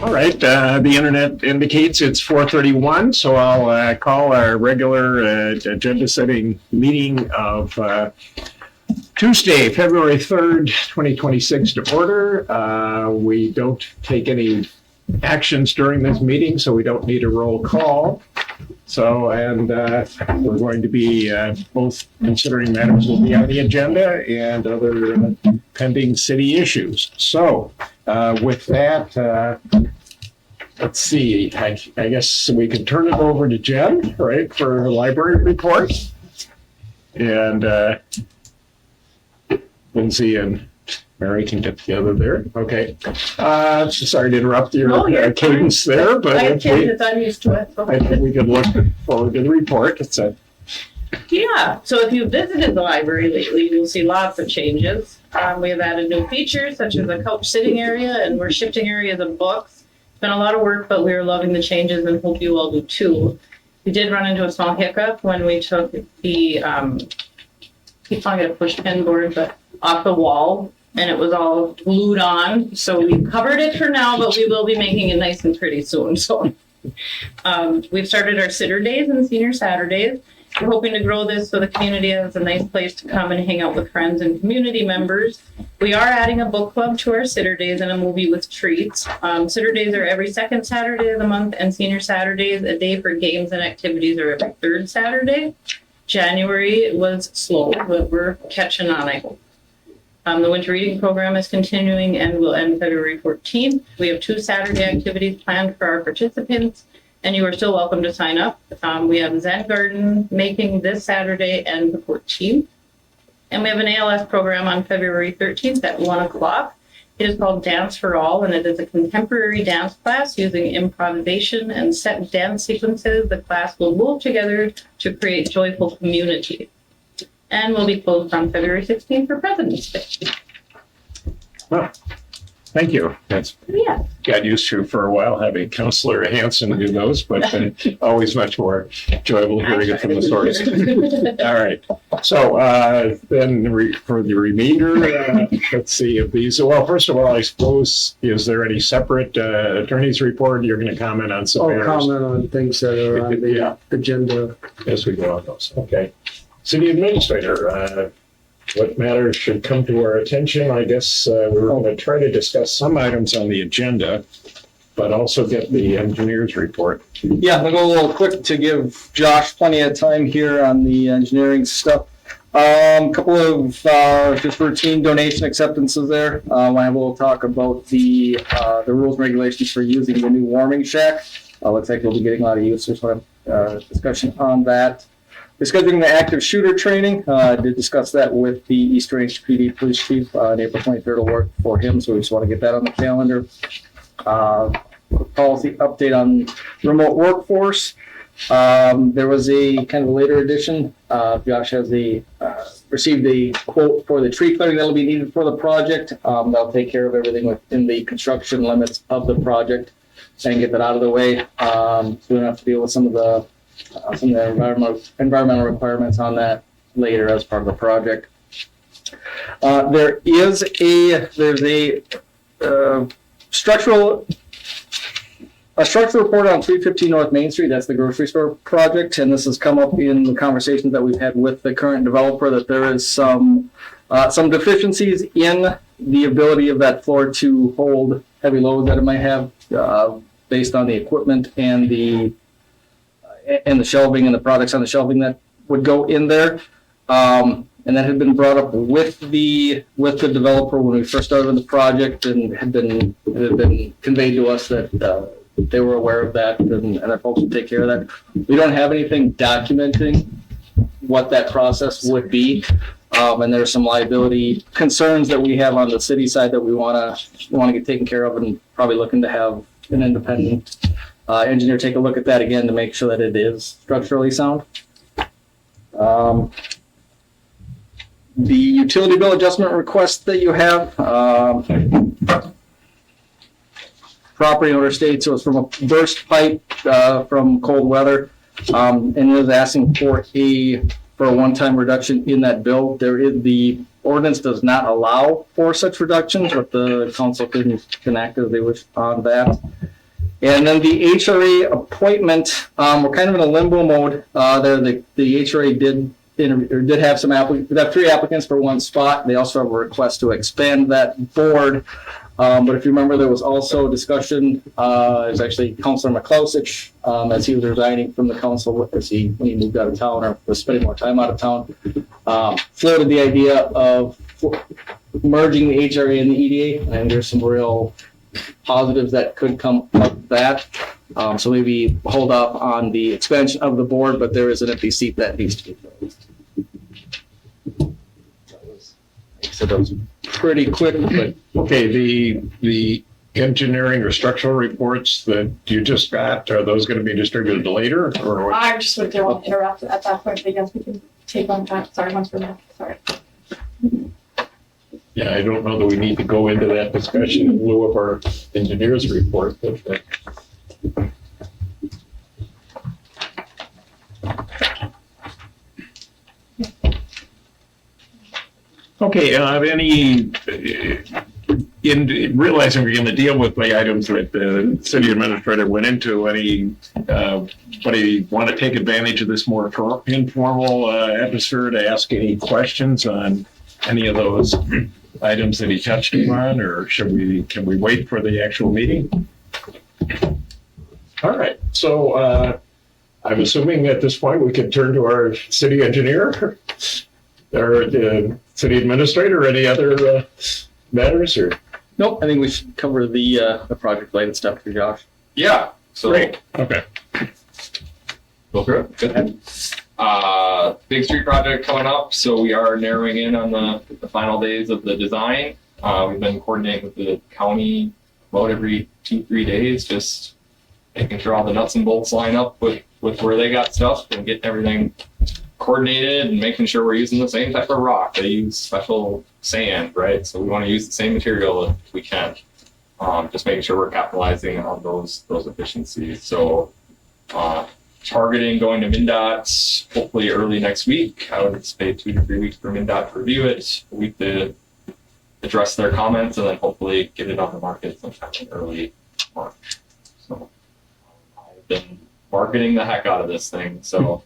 All right, the internet indicates it's 4:31, so I'll call our regular agenda-setting meeting of Tuesday, February 3rd, 2026 to order. We don't take any actions during this meeting, so we don't need a roll call. So, and we're going to be both considering matters will be on the agenda and other pending city issues. So, with that, let's see, I guess we could turn it over to Jen, right, for her library report. And Lindsay and Mary can get together there. Okay. Sorry to interrupt your cadence there, but I'm used to it. I think we could look forward to the report. Yeah, so if you visited the library lately, you'll see lots of changes. We have added new features such as a couch sitting area, and we're shifting areas of books. It's been a lot of work, but we are loving the changes and hope you all do too. We did run into a small hiccup when we took the, keep calling it a push pin board, but off the wall, and it was all glued on. So we covered it for now, but we will be making it nice and pretty soon. So we've started our sitter days and senior Saturdays. We're hoping to grow this so the community has a nice place to come and hang out with friends and community members. We are adding a book club to our sitter days and a movie with treats. Sitter days are every second Saturday of the month, and senior Saturdays, a day for games and activities, are every third Saturday. January was slow, but we're catching on, I hope. The winter reading program is continuing and will end February 14th. We have 2 Saturday activities planned for our participants, and you are still welcome to sign up. We have Zen Garden making this Saturday and the 14th. And we have an ALS program on February 13th at 1 o'clock. It is called Dance for All, and it is a contemporary dance class using improvisation and set dance sequences. The class will move together to create joyful community. And will be closed on February 16th for President's Day. Well, thank you. That's got used to for a while having Councillor Hanson do those, but always much more enjoyable hearing it from the source. All right. So then for the remainder, let's see if these. Well, first of all, I suppose, is there any separate attorney's report you're going to comment on? Some I'll comment on things that are on the agenda as we go on those. Okay. City Administrator, what matters should come to our attention? I guess we're going to try to discuss some items on the agenda, but also get the engineer's report. Yeah, I'll go a little quick to give Josh plenty of time here on the engineering stuff. A couple of just routine donation acceptances there. I have a little talk about the rules and regulations for using the new warming shack. Looks like we'll be getting a lot of use. There's one discussion on that. Discussing the active shooter training, I did discuss that with the East Range PD Police Chief on April 23rd will work for him, so we just want to get that on the calendar. Policy update on remote workforce. There was a kind of a later addition. Josh has received a quote for the tree clearing that'll be needed for the project. That'll take care of everything within the construction limits of the project and get that out of the way. So we don't have to deal with some of the environmental requirements on that later as part of the project. There's a structural report on 315 North Main Street. That's the grocery store project, and this has come up in the conversations that we've had with the current developer that there is some deficiencies in the ability of that floor to hold heavy loads that it might have based on the equipment and the shelving and the products on the shelving that would go in there. And that had been brought up with the developer when we first started the project, and it had been conveyed to us that they were aware of that and that folks would take care of that. We don't have anything documenting what that process would be. And there's some liability concerns that we have on the city side that we want to get taken care of, and probably looking to have an independent engineer take a look at that again to make sure that it is structurally sound. The utility bill adjustment request that you have, property owner states so it's from a burst pipe from cold weather, and it is asking for a one-time reduction in that bill. The ordinance does not allow for such reductions, but the council can act as they wish on that. And then the HRA appointment, we're kind of in a limbo mode. The HRA did have some applicants. We have 3 applicants for 1 spot. They also have a request to expand that board. But if you remember, there was also discussion. It was actually Councilor McClousich, as he was resigning from the council when he moved out of town or was spending more time out of town, floated the idea of merging the HRA and the EDA, and there's some real positives that could come of that. So maybe hold off on the expansion of the board, but there is an empty seat that needs to be filled. So that was pretty quick, but Okay, the engineering or structural reports that you just got, are those going to be distributed later or what? I just would want to interrupt at that point, but yes, we can take one time. Sorry, once for me. Sorry. Yeah, I don't know that we need to go into that discussion in lieu of our engineer's report. But, okay, in realizing we're going to deal with the items that the city administrator went into, anybody want to take advantage of this more informal atmosphere to ask any questions on any of those items that he touched upon, or can we wait for the actual meeting? All right, so I'm assuming at this point we can turn to our city engineer or the city administrator. Any other matters or? nope, I think we should cover the project related stuff for Josh. Yeah. So Great. Okay. Good. Big street project coming up, so we are narrowing in on the final days of the design. We've been coordinating with the county about every 2-3 days, just making sure all the nuts and bolts line up with where they got stuff and getting everything coordinated and making sure we're using the same type of rock. They use special sand, right? So we want to use the same material if we can. Just making sure we're capitalizing on those efficiencies. So targeting going to MnDOT hopefully early next week. I would anticipate 2 to 3 weeks for MnDOT to review it, a week to address their comments, and then hopefully get it on the market sometime in early March. So I've been marketing the heck out of this thing. So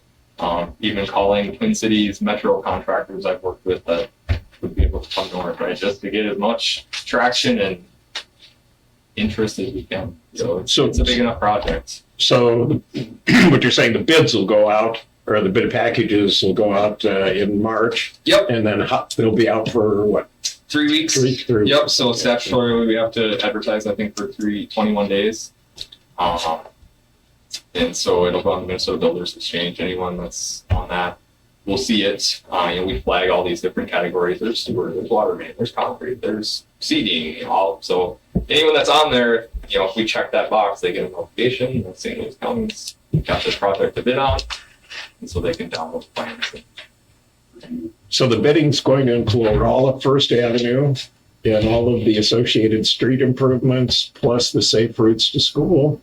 even calling Twin Cities metro contractors I've worked with that would be able to come north, right? Just to get as much traction and interest as we can. So it's a big enough project. So what you're saying, the bids will go out, or the bid packages will go out in March? Yep. And then they'll be out for what? 3 weeks. 3 weeks. Yep. So statutorily, we have to advertise, I think, for 21 days. And so it'll go on the Minnesota Builders Exchange. Anyone that's on that will see it. We flag all these different categories. There's sewer, there's water main, there's concrete, there's seeding, so anyone that's on there, if we check that box, they get a notification that St. Louis County's got this project to bid on, and so they can download plans. So the bidding's going to include all of First Avenue and all of the associated street improvements, plus the safe routes to school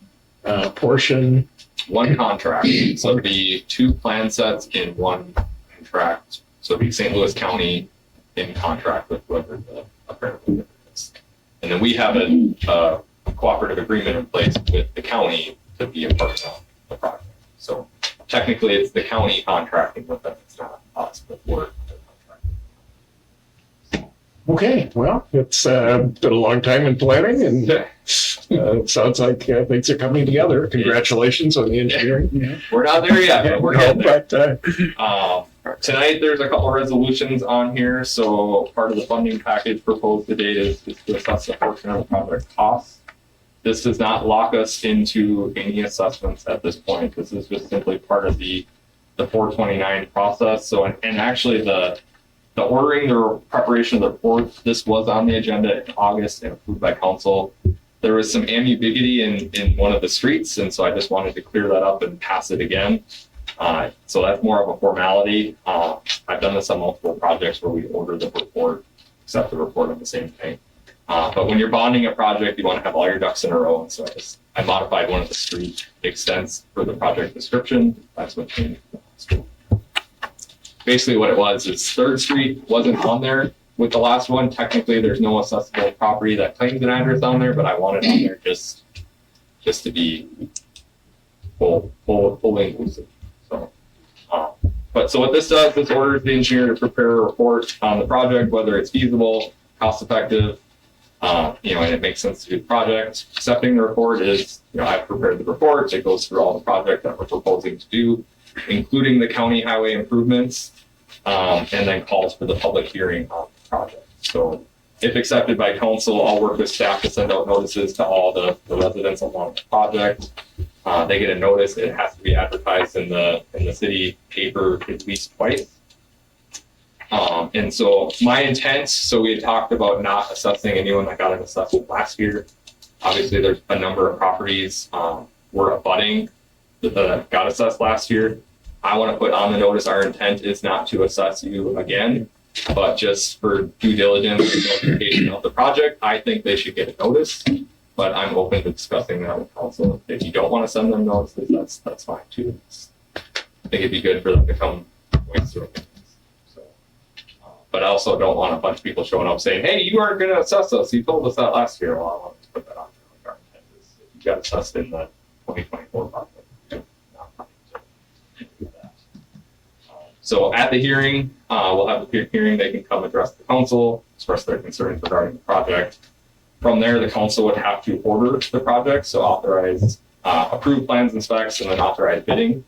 portion. One contract, so it'd be 2 plan sets in one contract. So it'd be St. Louis County in contract with whoever the apparently is. And then we have a cooperative agreement in place with the county to be a part of the project. So technically it's the county contracting with them, it's not us, but we're contracting. Okay, well, it's been a long time in planning, and it sounds like things are coming together. Congratulations on the engineering. We're not there yet, but we're getting there. But, Tonight, there's a couple resolutions on here. So part of the funding package proposed today is to assess a portion of the project costs. This does not lock us into any assessments at this point. This is just simply part of the 429 process. So, and actually the ordering, the preparation of the report, this was on the agenda in August and approved by council. There was some ambiguity in one of the streets, and so I just wanted to clear that up and pass it again. So that's more of a formality. I've done this on multiple projects where we order the report, accept the report on the same thing. But when you're bonding a project, you want to have all your ducks in a row. And so I modified one of the street extents for the project description. That's what changed. Basically what it was is 3rd Street wasn't on there with the last one. Technically, there's no accessible property that claims an address on there, but I wanted on there just just to be fully inclusive. So, but so what this does, this orders the engineer to prepare a report on the project, whether it's feasible, cost effective, and it makes sense to do the project. Accepting the report is, I've prepared the report. It goes through all the project that we're proposing to do, including the county highway improvements, and then calls for the public hearing on the project. So if accepted by council, I'll work with staff to send out notices to all the residents along the project. They get a notice. It has to be advertised in the city paper at least twice. And so my intent, so we had talked about not assessing anyone that got an assessment last year. Obviously, there's a number of properties were abutting that got assessed last year. I want to put on the notice our intent is not to assess you again, but just for due diligence and notification of the project, I think they should get a notice. But I'm open to discussing that with council. If you don't want to send them notices, that's fine too. I think it'd be good for them to come voice their opinions. So, but I also don't want a bunch of people showing up saying, "Hey, you aren't going to assess us. You told us that last year." Well, I want to put that on there. Like our intent is if you got assessed in the 2024 project. So at the hearing, we'll have the hearing. They can come address the council, express their concerns regarding the project. From there, the council would have to order the project, so authorize, approve plans and specs, and then authorize bidding,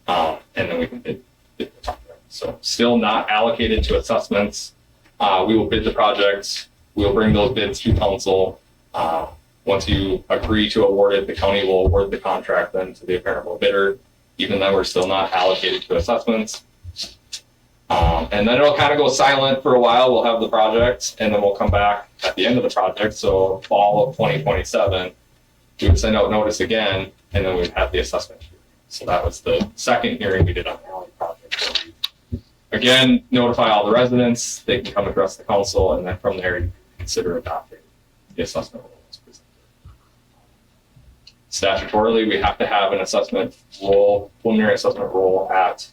and then we can bid the project. So still not allocated to assessments. We will bid the project. We'll bring those bids to council. Once you agree to award it, the county will award the contract then to the apparent bidder. Even though we're still not allocated to assessments. And then it'll kind of go silent for a while. We'll have the project, and then we'll come back at the end of the project. So fall of 2027, we would send out notice again, and then we'd have the assessment. So that was the second hearing we did on the alley project. So we, again, notify all the residents. They can come address the council, and then from there, you consider adopting the assessment rule as presented. Statutorily, we have to have an assessment rule, preliminary assessment rule at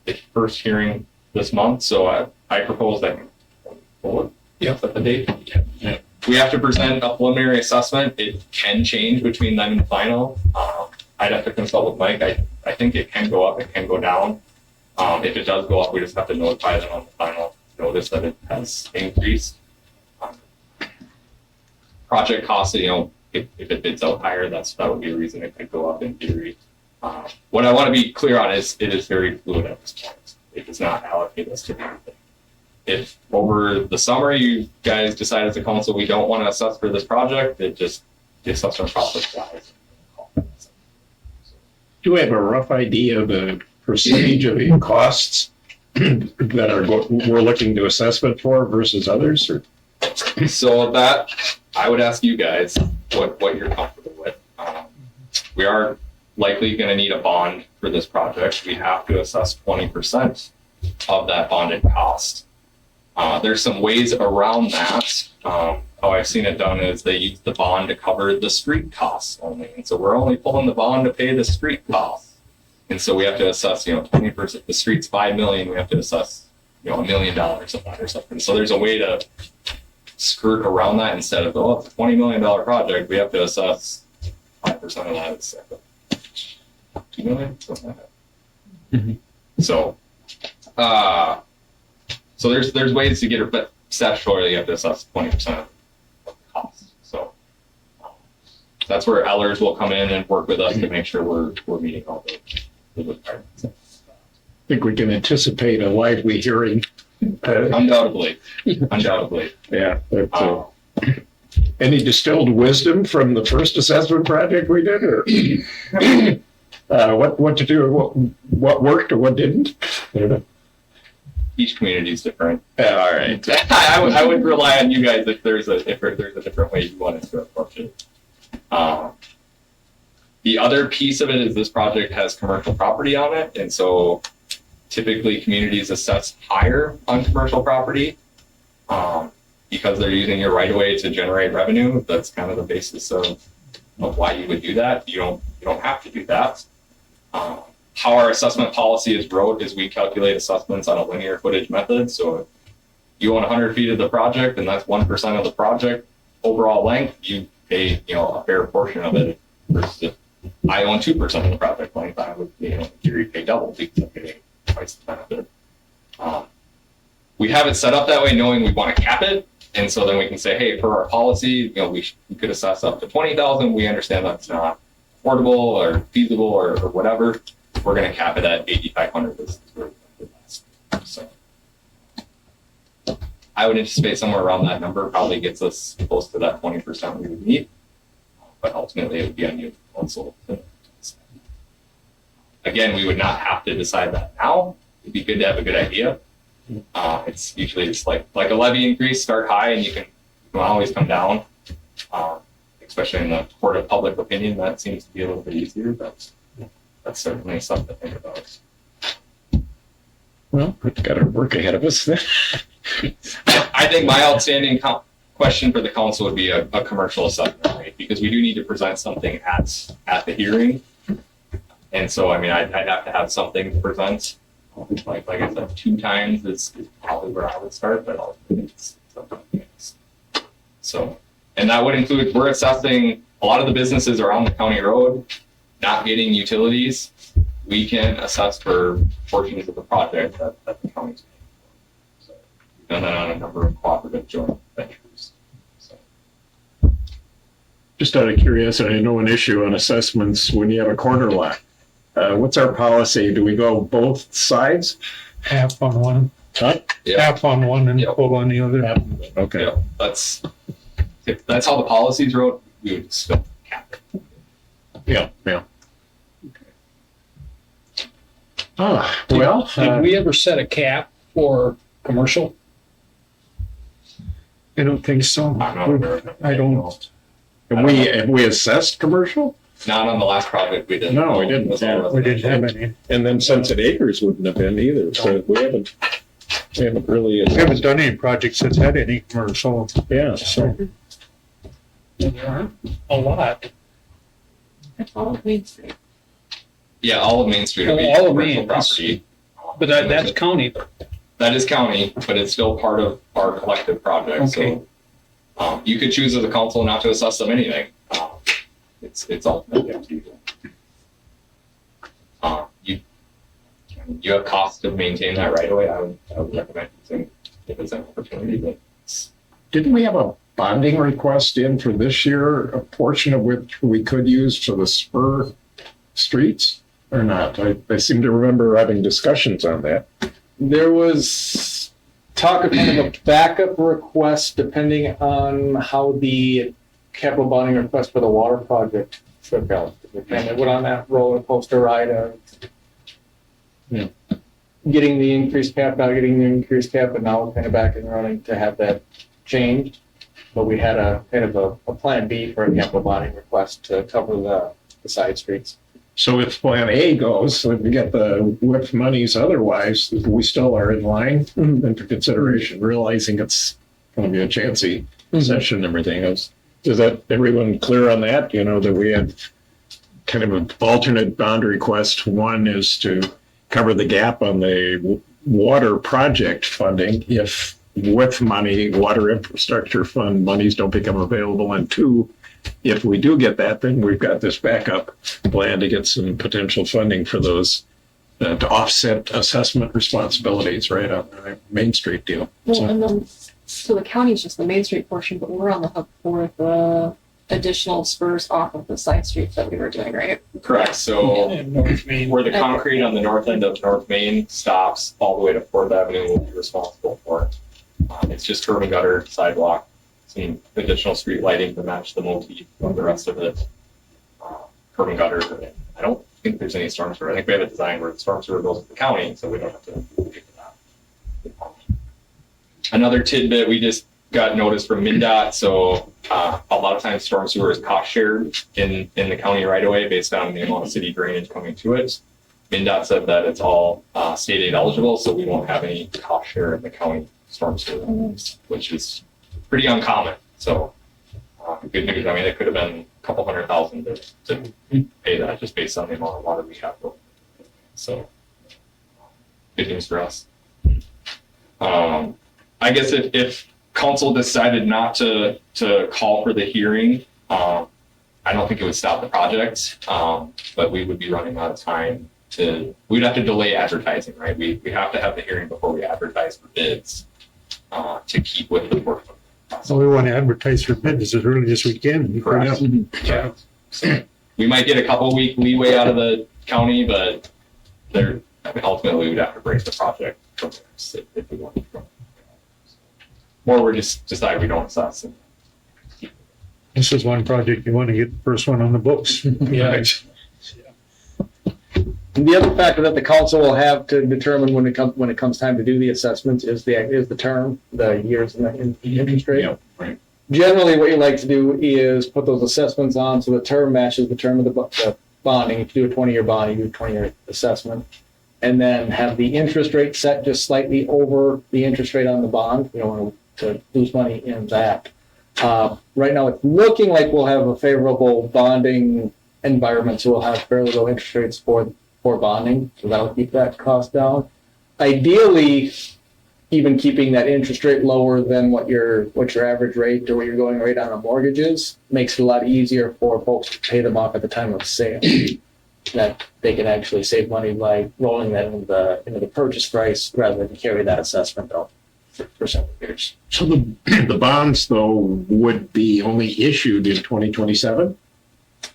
the first hearing this month. So I propose that at the date. Yeah. We have to present a preliminary assessment. It can change between then and final. I'd have to consult with Mike. I think it can go up, it can go down. If it does go up, we just have to notify them on the final notice that it has increased. Project costs, if it bids out higher, that would be a reason it could go up in theory. What I want to be clear on is it is very fluid at this point. It does not allocate us to anything. If over the summer you guys decide as a council we don't want to assess for this project, the assessment process dies. Do we have a rough idea of the percentage of the costs that we're looking to assessment for versus others? Or? So that I would ask you guys what you're comfortable with. We are likely going to need a bond for this project. We have to assess 20% of that bonded cost. There's some ways around that. How I've seen it done is they use the bond to cover the street costs only. And so we're only pulling the bond to pay the street costs. And so we have to assess, 20%. The street's $5 million. We have to assess, $1 million of that or something. So there's a way to skirt around that instead of, it's a $20 million project. We have to assess 5% of that. It's $2 million, something like that. Mm-hmm. So there's ways to get it, but statutorily you have to assess 20% of the cost. So that's where Ellers will come in and work with us to make sure we're meeting all the requirements. I think we can anticipate a lively hearing. Undoubtedly. Yeah. Any distilled wisdom from the first assessment project we did, or what to do, what worked or what didn't? Each community is different. All right. I would rely on you guys if there's a different way you wanted to approach it. The other piece of it is this project has commercial property on it, and so typically communities assess higher on commercial property because they're using your right of way to generate revenue. That's kind of the basis of why you would do that. You don't have to do that. How our assessment policy is wrote is we calculate assessments on a linear footage method. So if you own 100 feet of the project and that's 1% of the project overall length, you pay a fair portion of it. Versus if I own 2% of the project length, I would, in theory, pay double because I'm getting twice the benefit. We have it set up that way, knowing we want to cap it, and so then we can say, hey, for our policy, we could assess up to 20,000. We understand that's not affordable or feasible or whatever. We're going to cap it at 8,500. This is where we last. So I would anticipate somewhere around that number probably gets us close to that 20% we would need, but ultimately it would be on you council. Again, we would not have to decide that now. It'd be good to have a good idea. It's usually just like a levy increase, start high, and you can always come down. Especially in the court of public opinion, that seems to be a little bit easier, but that's certainly something to think about. Well, we've got our work ahead of us then. I think my outstanding question for the council would be a commercial assessment rate, because we do need to present something at the hearing. And so, I mean, I'd have to have something to present. Like I said, 2 times is probably where I would start, but ultimately it's something else. So, and that would include, we're assessing a lot of the businesses around the county road, not getting utilities. We can assess for portions of the project that the county's paying for. So we've done that on a number of cooperative joint ventures. So. Just out of curiosity, I know an issue on assessments when you have a corner lot. What's our policy? Do we go both sides? Half on one, Huh? Yeah. half on one and Yep. full on the other. Okay. Yeah, that's if that's how the policies wrote, we would still cap it. Yeah. Well, Did we ever set a cap for commercial? I don't think so. I'm not aware of it. I don't. have we assessed commercial? Not on the last project we did. No, we didn't. It was all We didn't have residential. any. And then Sunset Acres wouldn't have been either, so we haven't really. We haven't done any projects that's had any commercial. Yeah. So A lot. It's all of Main Street. Yeah, all of Main Street will be All of commercial Main, that's- property. But that's county. That is county, but it's still part of our collective project. Okay. So you could choose as a council not to assess them anything. It's ultimately up to you. You have costs to maintain that right away. I would recommend using if it's an opportunity. But Didn't we have a bonding request in for this year, a portion of which we could use for the spur streets or not? I seem to remember having discussions on that. There was talk of kind of a backup request depending on how the capital bonding request for the water project shook out. We kind of went on that roller coaster ride of getting the increased cap, not getting the increased cap, but now we're kind of back and running to have that changed. But we had a kind of a plan B for a capital bonding request to cover the side streets. So if Plan A goes, if we get the WIP monies otherwise, we still are in line then for consideration, realizing it's going to be a chancy session and everything else. Is that everyone clear on that? You know, that we had kind of an alternate bond request. One is to cover the gap on the water project funding if with money, water infrastructure fund monies don't become available. And 2, if we do get that, then we've got this backup plan to get some potential funding for those to offset assessment responsibilities right on the Main Street deal. Well, and then, so the county's just the Main Street portion, but we're on the hook for the additional spurs off of the side streets that we were doing, right? correct. So And North Main. where the concrete on the north end of North Main stops all the way to 4th Avenue, we'll be responsible for it. It's just curb and gutter, sidewalk, some additional street lighting to match the motif of the rest of it. Curb and gutter. I don't think there's any storm sewer. I think we have a design where the storm sewer goes to the county, so we don't have to pay for that. Another tidbit, we just got notice from MnDOT, so a lot of times storm sewer is cost shared in the county right away based on the amount of city drainage coming to it. MnDOT said that it's all state aid eligible, so we won't have any cost share in the county storm sewer, which is pretty uncommon. So good news. I mean, it could have been a couple $100,000 to pay that just based on the amount of water we have. So good news for us. I guess if council decided not to call for the hearing, I don't think it would stop the project, but we would be running out of time we'd have to delay advertising, right? We have to have the hearing before we advertise for bids, to keep with the work. So we want to advertise for bids as early as we can. Correct. Yeah. So we might get a couple week leeway out of the county, but ultimately we'd have to break the project from there if we want to. Or we just decide we don't assess it. This is one project you want to get the first one on the books. Yeah. And the other factor that the council will have to determine when it comes time to do the assessments is the term, the years and the interest rate. Yeah, right. Generally, what you like to do is put those assessments on so the term matches the term of the bonding. If you do a 20-year bond, you do a 20-year assessment. And then have the interest rate set just slightly over the interest rate on the bond. You don't want to lose money in that. Right now, it's looking like we'll have a favorable bonding environment, so we'll have fairly low interest rates for bonding, so that'll keep that cost down. Ideally, even keeping that interest rate lower than what your average rate or what your going rate on a mortgage is makes it a lot easier for folks to pay them off at the time of sale. That they can actually save money by rolling that into the purchase price rather than carry that assessment out for several years. So the bonds though would be only issued in 2027?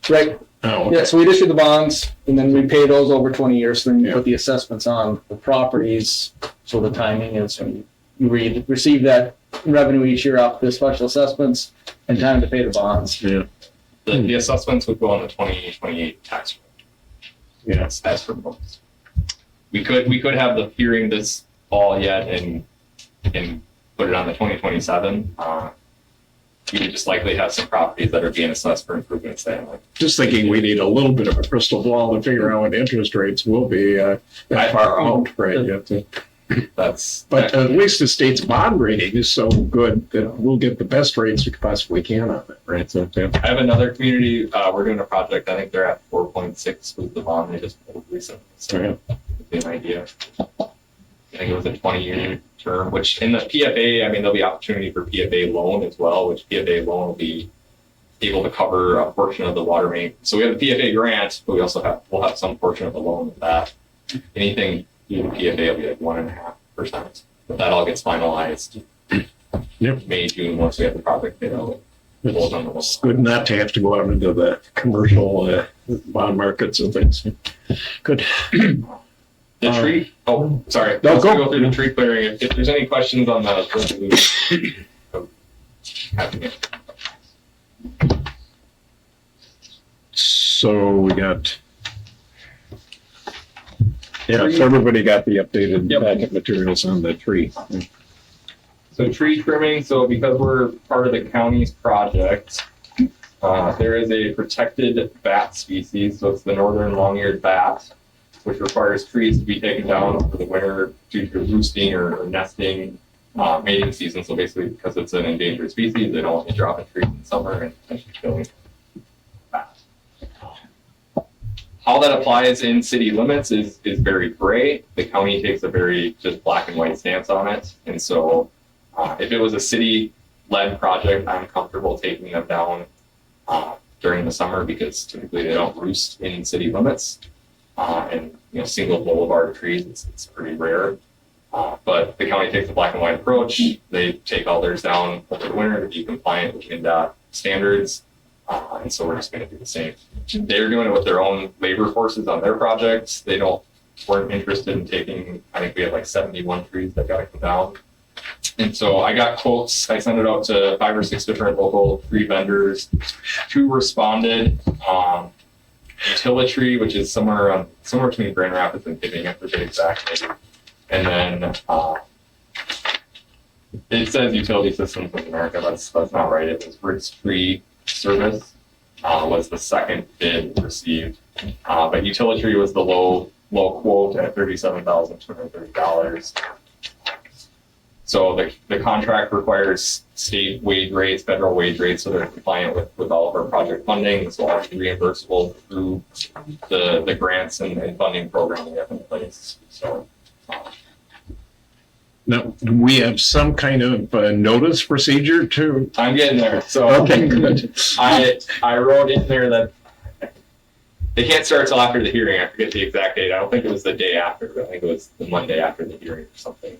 Right. Oh, okay. Yeah, so we'd issue the bonds and then we pay those over 20 years. So then you Yeah. put the assessments on the properties. So the timing is when you receive that revenue each year off the special assessments and time to pay the bonds. Yeah. The assessments would go on the 2028 tax rate. Yeah. As proposed. We could have the hearing this fall yet and put it on the 2027. You would just likely have some properties that are being assessed for improvements then. Just thinking we need a little bit of a crystal ball to figure out what interest rates will be that far out, right? But at least the state's bond rating is so good that we'll get the best rates we possibly can on it, right? So, yeah. I have another community, we're doing a project, I think they're at 4.6 with the bond they just pulled recently. So Yeah. give you an idea. I think it was a 20-year term, which in the PFA, I mean, there'll be opportunity for PFA loan as well, which PFA loan will be able to cover a portion of the water main. So we have the PFA grant, but we'll have some portion of the loan with that. Anything due to PFA will be like 1.5%, but that all gets finalized Yep. May, June, once we have the project bid out. It's good not to have to go out into the commercial bond markets and things. Good. The tree, sorry. No, Let's go. go through the tree clearing. If there's any questions on the resolution. Happy to. So we got. Yeah, so everybody got the updated Yep. packet materials on the tree. So tree trimming, so because we're part of the county's project, there is a protected bat species, so it's the northern long-eared bat, which requires trees to be taken down over the winter due to roosting or nesting, mating season. So basically, because it's an endangered species, they don't want to drop in trees in summer and potentially killing bats. How that applies in city limits is very gray. The county takes a very just black and white stance on it. And so if it was a city-led project, I'm comfortable taking them down during the summer because typically they don't roost in city limits. And single boulevard trees, it's pretty rare. But the county takes a black and white approach. They take all theirs down over the winter to be compliant with NDOT standards. And so we're just going to do the same. They're doing it with their own labor forces on their projects. They weren't interested in taking, I think we had like 71 trees that got to come down. And so I got quotes. I sent it out to 5 or 6 different local tree vendors. 2 responded. Utility, which is somewhere between Grand Rapids and Hibbing, if to be exact. And then it says Utility Systems of America. That's not right. It was Briggs Tree Service was the second bid received, but Utility was the low quote at $37,230. So the contract requires state wage rates, federal wage rates, so they're compliant with all of our project funding. This will all be reimbursable through the grants and funding program we have in place. So Now, do we have some kind of notice procedure to? I'm getting there. So Okay, good. I wrote in there that they can't start till after the hearing. I forget the exact date. I don't think it was the day after, but I think it was the Monday after the hearing or something.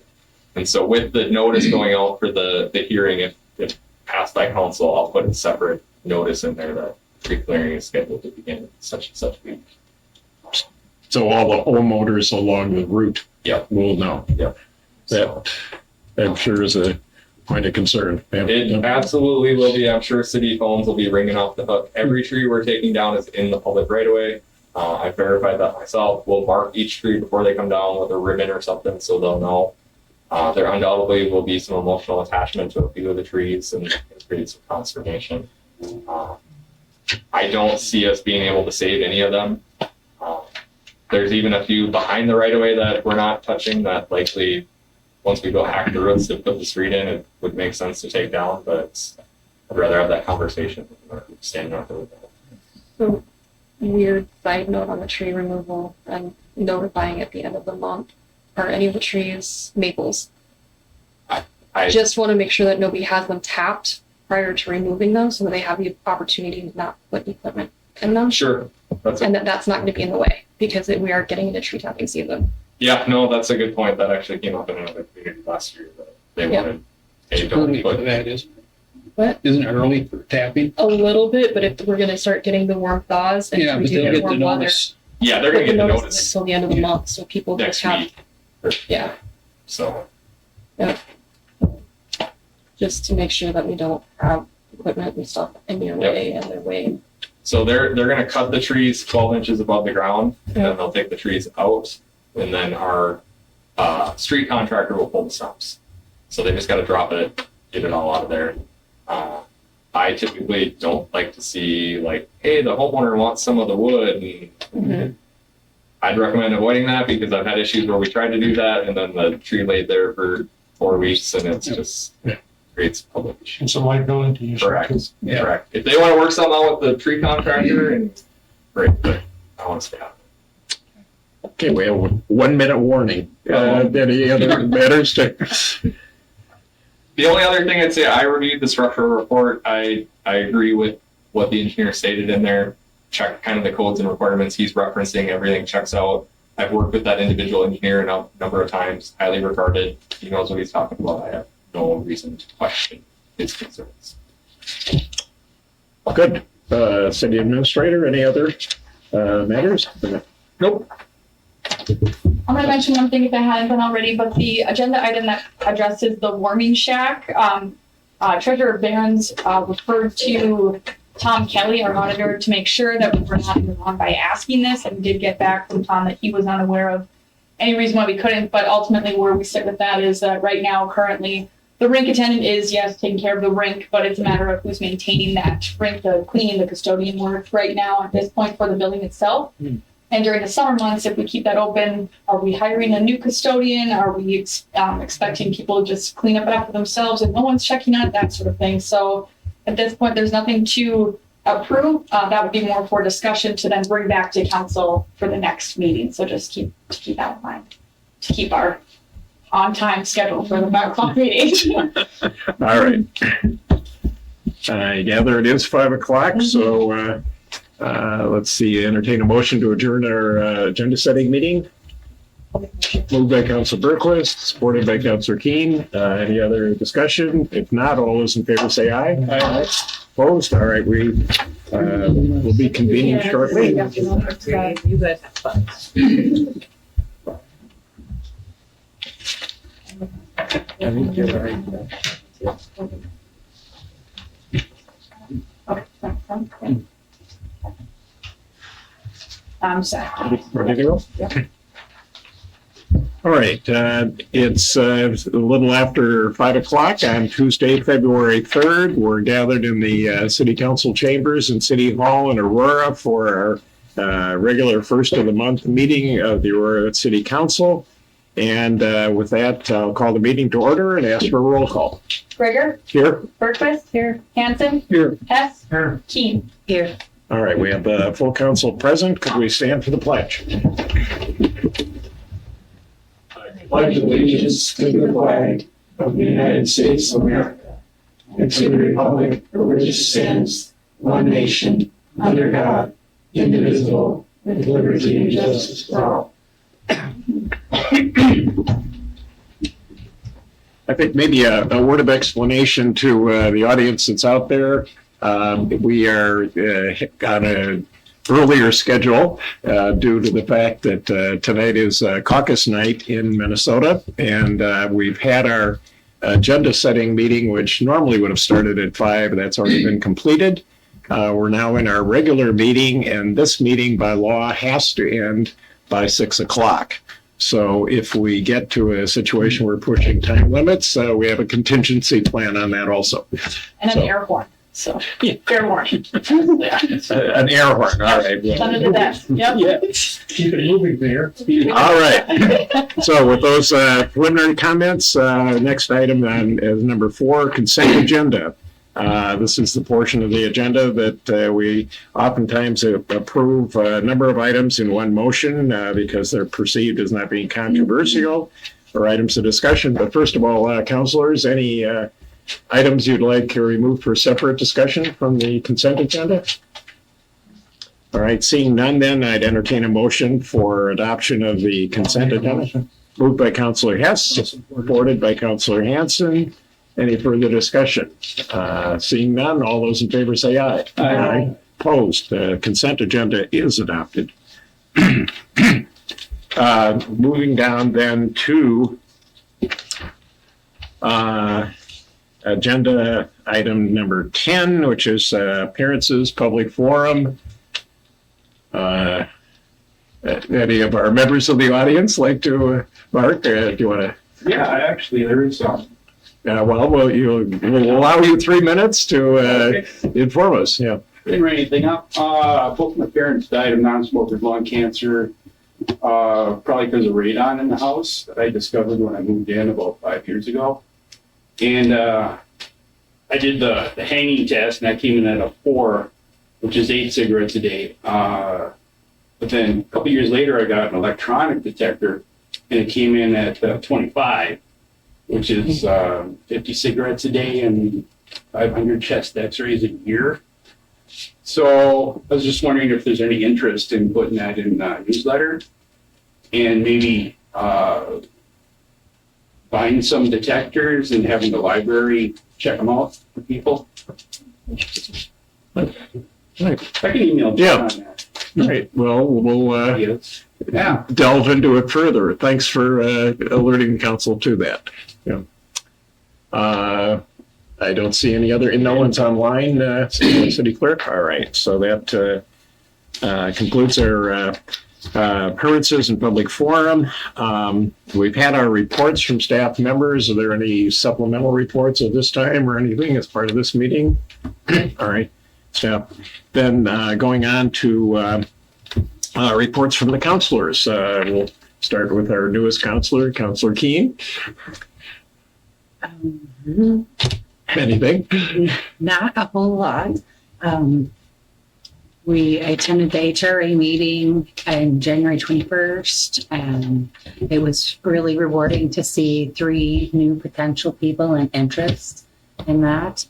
And so with the notice going out for the hearing, if passed by council, I'll put a separate notice in there that pre-clearing is scheduled to begin such and such week. So all the homeowners along the route Yep. will know. Yep. So That I'm sure is a point of concern. it absolutely will be. I'm sure city phones will be ringing off the hook. Every tree we're taking down is in the public right away. I verified that myself. We'll mark each tree before they come down with a ribbon or something so they'll know. There undoubtedly will be some emotional attachment to a few of the trees and create some consternation. I don't see us being able to save any of them. There's even a few behind the right of way that we're not touching that likely, once we go hack the roots to put the street in, it would make sense to take down, but I'd rather have that conversation than standing out there with that. So, weird side note on the tree removal and notifying at the end of the month. Are any of the trees maples? I Just want to make sure that nobody has them tapped prior to removing them so that they have the opportunity to not put equipment in them. sure. And that's not going to be in the way because we are getting into tree tapping season. Yeah, no, that's a good point. That actually came up in another meeting last year that they Yeah. wanted. Hey, It's don't early for put that, isn't it? What? Isn't it early for tapping? A little bit, but if we're going to start getting the warm thaws and Yeah, we but do they'll get get the warm weather, notice. Yeah, they're put gonna get the notice notice until the end of the month so people next just have, week. yeah, So just to make sure that we don't have equipment and stuff in your Yep. way and their way. So they're gonna cut the trees 12 inches above the ground, and Yeah. then they'll take the trees out, and then our street contractor will pull the stumps. So they just gotta drop it, get it all out of there. I typically don't like to see like, hey, the homeowner wants some of the wood. And Mhm. I'd recommend avoiding that because I've had issues where we tried to do that, and then the tree laid there for 4 weeks, and it's just creates public issues. And some liability issues. Correct. Yeah. Correct. If they want to work something out with the tree contractor, and great, but I want to stay out. Okay, we have a 1 minute warning. Any other matters to? The only other thing I'd say, I reviewed the structural report. I agree with what the engineer stated in there. Check kind of the codes and requirements he's referencing. Everything checks out. I've worked with that individual engineer a number of times. Highly regarded. He knows what he's talking about. I have no reason to question his concerns. Good. City administrator, any other matters? Nope. I'm gonna mention one thing if I haven't been already, but the agenda item that addresses the warming shack, Treasurer Barron's referred to Tom Kelly, our auditor, to make sure that we were not in the wrong by asking this, and did get back from Tom that he was unaware of any reason why we couldn't, but ultimately where we sit with that is that right now, currently, the rink attendant is, yes, taking care of the rink, but it's a matter of who's maintaining that rink, the cleaning, the custodian work right now at this point for the building itself. And during the summer months, if we keep that open, are we hiring a new custodian? Are we expecting people to just clean up after themselves and no one's checking on it, that sort of thing? So at this point, there's nothing to approve. That would be more for discussion to then bring back to council for the next meeting. So just keep that in mind, to keep our on-time schedule for the 5 o'clock meeting. All right. I gather it is 5 o'clock, so let's see, entertain a motion to adjourn our agenda setting meeting. Moved by Council Berquist, supported by Councilor Keen. Any other discussion? If not, all those in favor say aye. Aye. Opposed? All right, we will be convening shortly. You guys have fun. I think you're right. I'm sorry. Ready to go? All right, it's a little after 5 o'clock on Tuesday, February 3rd. We're gathered in the City Council chambers in City Hall in Aurora for our regular first of the month meeting of the Aurora City Council. And with that, I'll call the meeting to order and ask for a roll call. Gregor, Here? Berquist, here, Hanson, Here. Hess, Here. Keen. Here. All right, we have the full council present. Could we stand for the pledge? pledge allegiance to the flag of the United States of America and to the republic for which it stands, one nation, under God, indivisible, with liberty and justice for all. I think maybe a word of explanation to the audience that's out there. We are on an earlier schedule due to the fact that tonight is caucus night in Minnesota, and we've had our agenda setting meeting, which normally would have started at 5. That's already been completed. We're now in our regular meeting, and this meeting by law has to end by 6 o'clock. So if we get to a situation where we're pushing time limits, we have a contingency plan on that also. And an So- air horn, so, fair warning. Yeah. An air horn, all right. Under the desk, yep. Keep it moving there. All right. So with those preliminary comments, next item then is number 4, consent agenda. This is the portion of the agenda that we oftentimes approve a number of items in one motion because they're perceived as not being controversial or items of discussion. But first of all, councilors, any items you'd like to remove for separate discussion from the consent agenda? All right, seeing none, then I'd entertain a motion for adoption of the consent agenda. Moved by Councilor Hess, supported by Councilor Hanson. Any further discussion? Seeing none, all those in favor say aye. Aye. Opposed, the consent agenda is adopted. Moving down then to agenda item number 10, which is appearances, public forum. Any of our members of the audience like to, Mark, do you want to? Yeah, actually, there is some. Well, we'll allow you 3 minutes to inform us. Yeah. Didn't write anything up. Both my parents died of non-smoker lung cancer, probably because of radon in the house that I discovered when I moved in about 5 years ago. And I did the hanging test, and I came in at a 4, which is 8 cigarettes a day. But then a couple years later, I got an electronic detector, and it came in at 25. Which is 50 cigarettes a day and 500 chest x-rays a year. So I was just wondering if there's any interest in putting that in a newsletter and maybe buying some detectors and having the library check them out for people. Right. I can email John on that. Right. Well, we'll Yes. Yeah. delve into it further. Thanks for alerting the council to that. Yeah. I don't see any other, and no one's online, City Clerk. All right. So that concludes our appearances in public forum. We've had our reports from staff members. Are there any supplemental reports at this time or anything as part of this meeting? All right. Staff. Then going on to reports from the councilors. We'll start with our newest councilor, Councilor Keene. Anything? Not a whole lot. We attended the HRA meeting on January 21st, and it was really rewarding to see 3 new potential people and interest in that.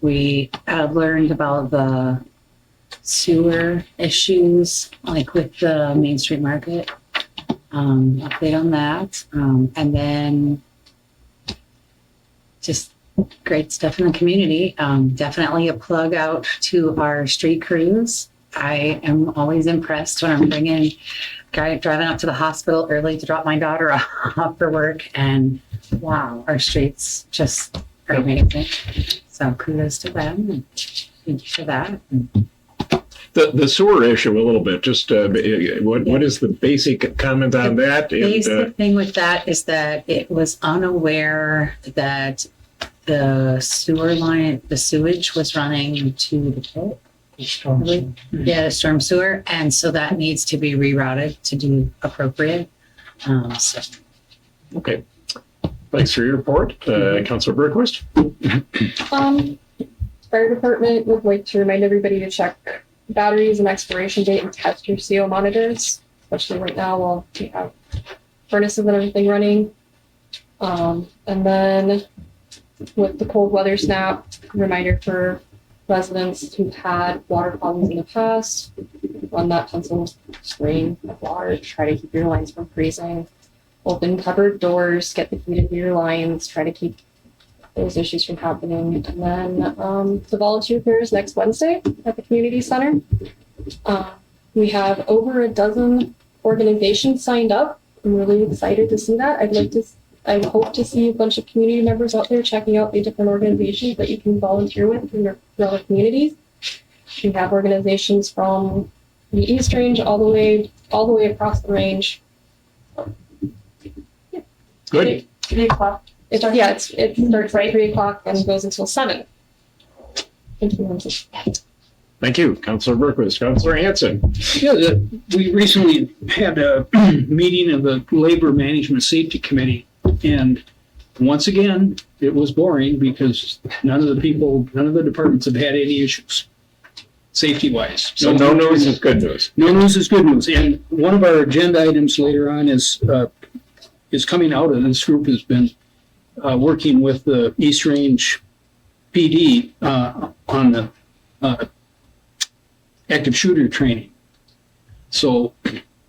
We learned about the sewer issues, like with the Main Street Market, update on that. And then just great stuff in the community. Definitely a plug out to our street crews. I am always impressed when I'm driving up to the hospital early to drop my daughter off for work. And wow, our streets just are amazing. So kudos to them. And thank you for that. The sewer issue a little bit, just what is the basic comment on that? The basic thing with that is that it was unaware that the sewer line, the sewage was running to the pit. Yeah, the storm sewer. And so that needs to be rerouted to do appropriate. Okay. Thanks for your report. Councilor Bergquist. Fire department would like to remind everybody to check batteries and expiration date and test your CO monitors, especially right now while we have furnaces and everything running. And then with the cold weather snap, reminder for residents who've had water problems in the past, run that pencil screen of water to try to keep your lines from freezing. Open cupboard doors, get the heat into your lines, try to keep those issues from happening. And then the volunteer fair is next Wednesday at the community center. We have over a dozen organizations signed up. I'm really excited to see that. I hope to see a bunch of community members out there checking out the different organizations that you can volunteer with in your other communities. We have organizations from the East Range all the way across the range. Good. 3 o'clock. It starts at 3 o'clock and goes until 7. Thank you, Lindsay. Thank you, Councilor Berquist. Councilor Hanson. Yeah, we recently had a meeting of the Labor Management Safety Committee, and once again, it was boring because none of the departments have had any issues, safety-wise. So no news is good news. No news is good news, and one of our agenda items later on is coming out of this group has been working with the East Range PD on the active shooter training. So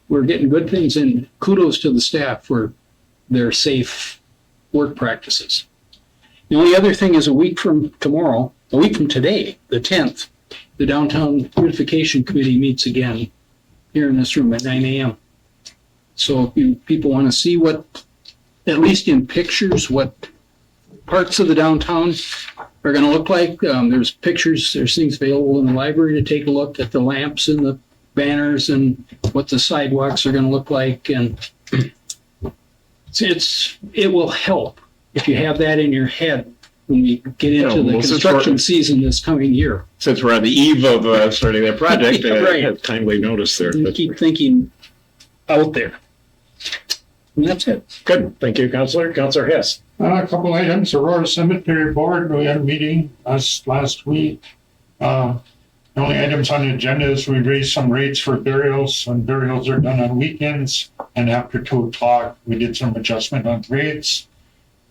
we're getting good things, and kudos to the staff for their safe work practices. The only other thing is a week from today, the 10th, the Downtown Beautification Committee meets again here in this room at 9 a.m. So if people want to see what, at least in pictures, what parts of the downtown are going to look like, there's pictures, there's things available in the library to take a look at the lamps and the banners and what the sidewalks are going to look like. And it will help if you have that in your head when we get into the construction season this coming year. Since we're on the eve of starting that project, Right. I have timely notice there. And keep thinking out there. And that's it. Good. Thank you, Councilor. Councilor Hess. A couple items. Aurora Cemetery Board, we had a meeting last week. The only items on the agenda is we raised some rates for burials, and burials are done on weekends. And after 2 o'clock, we did some adjustment on rates.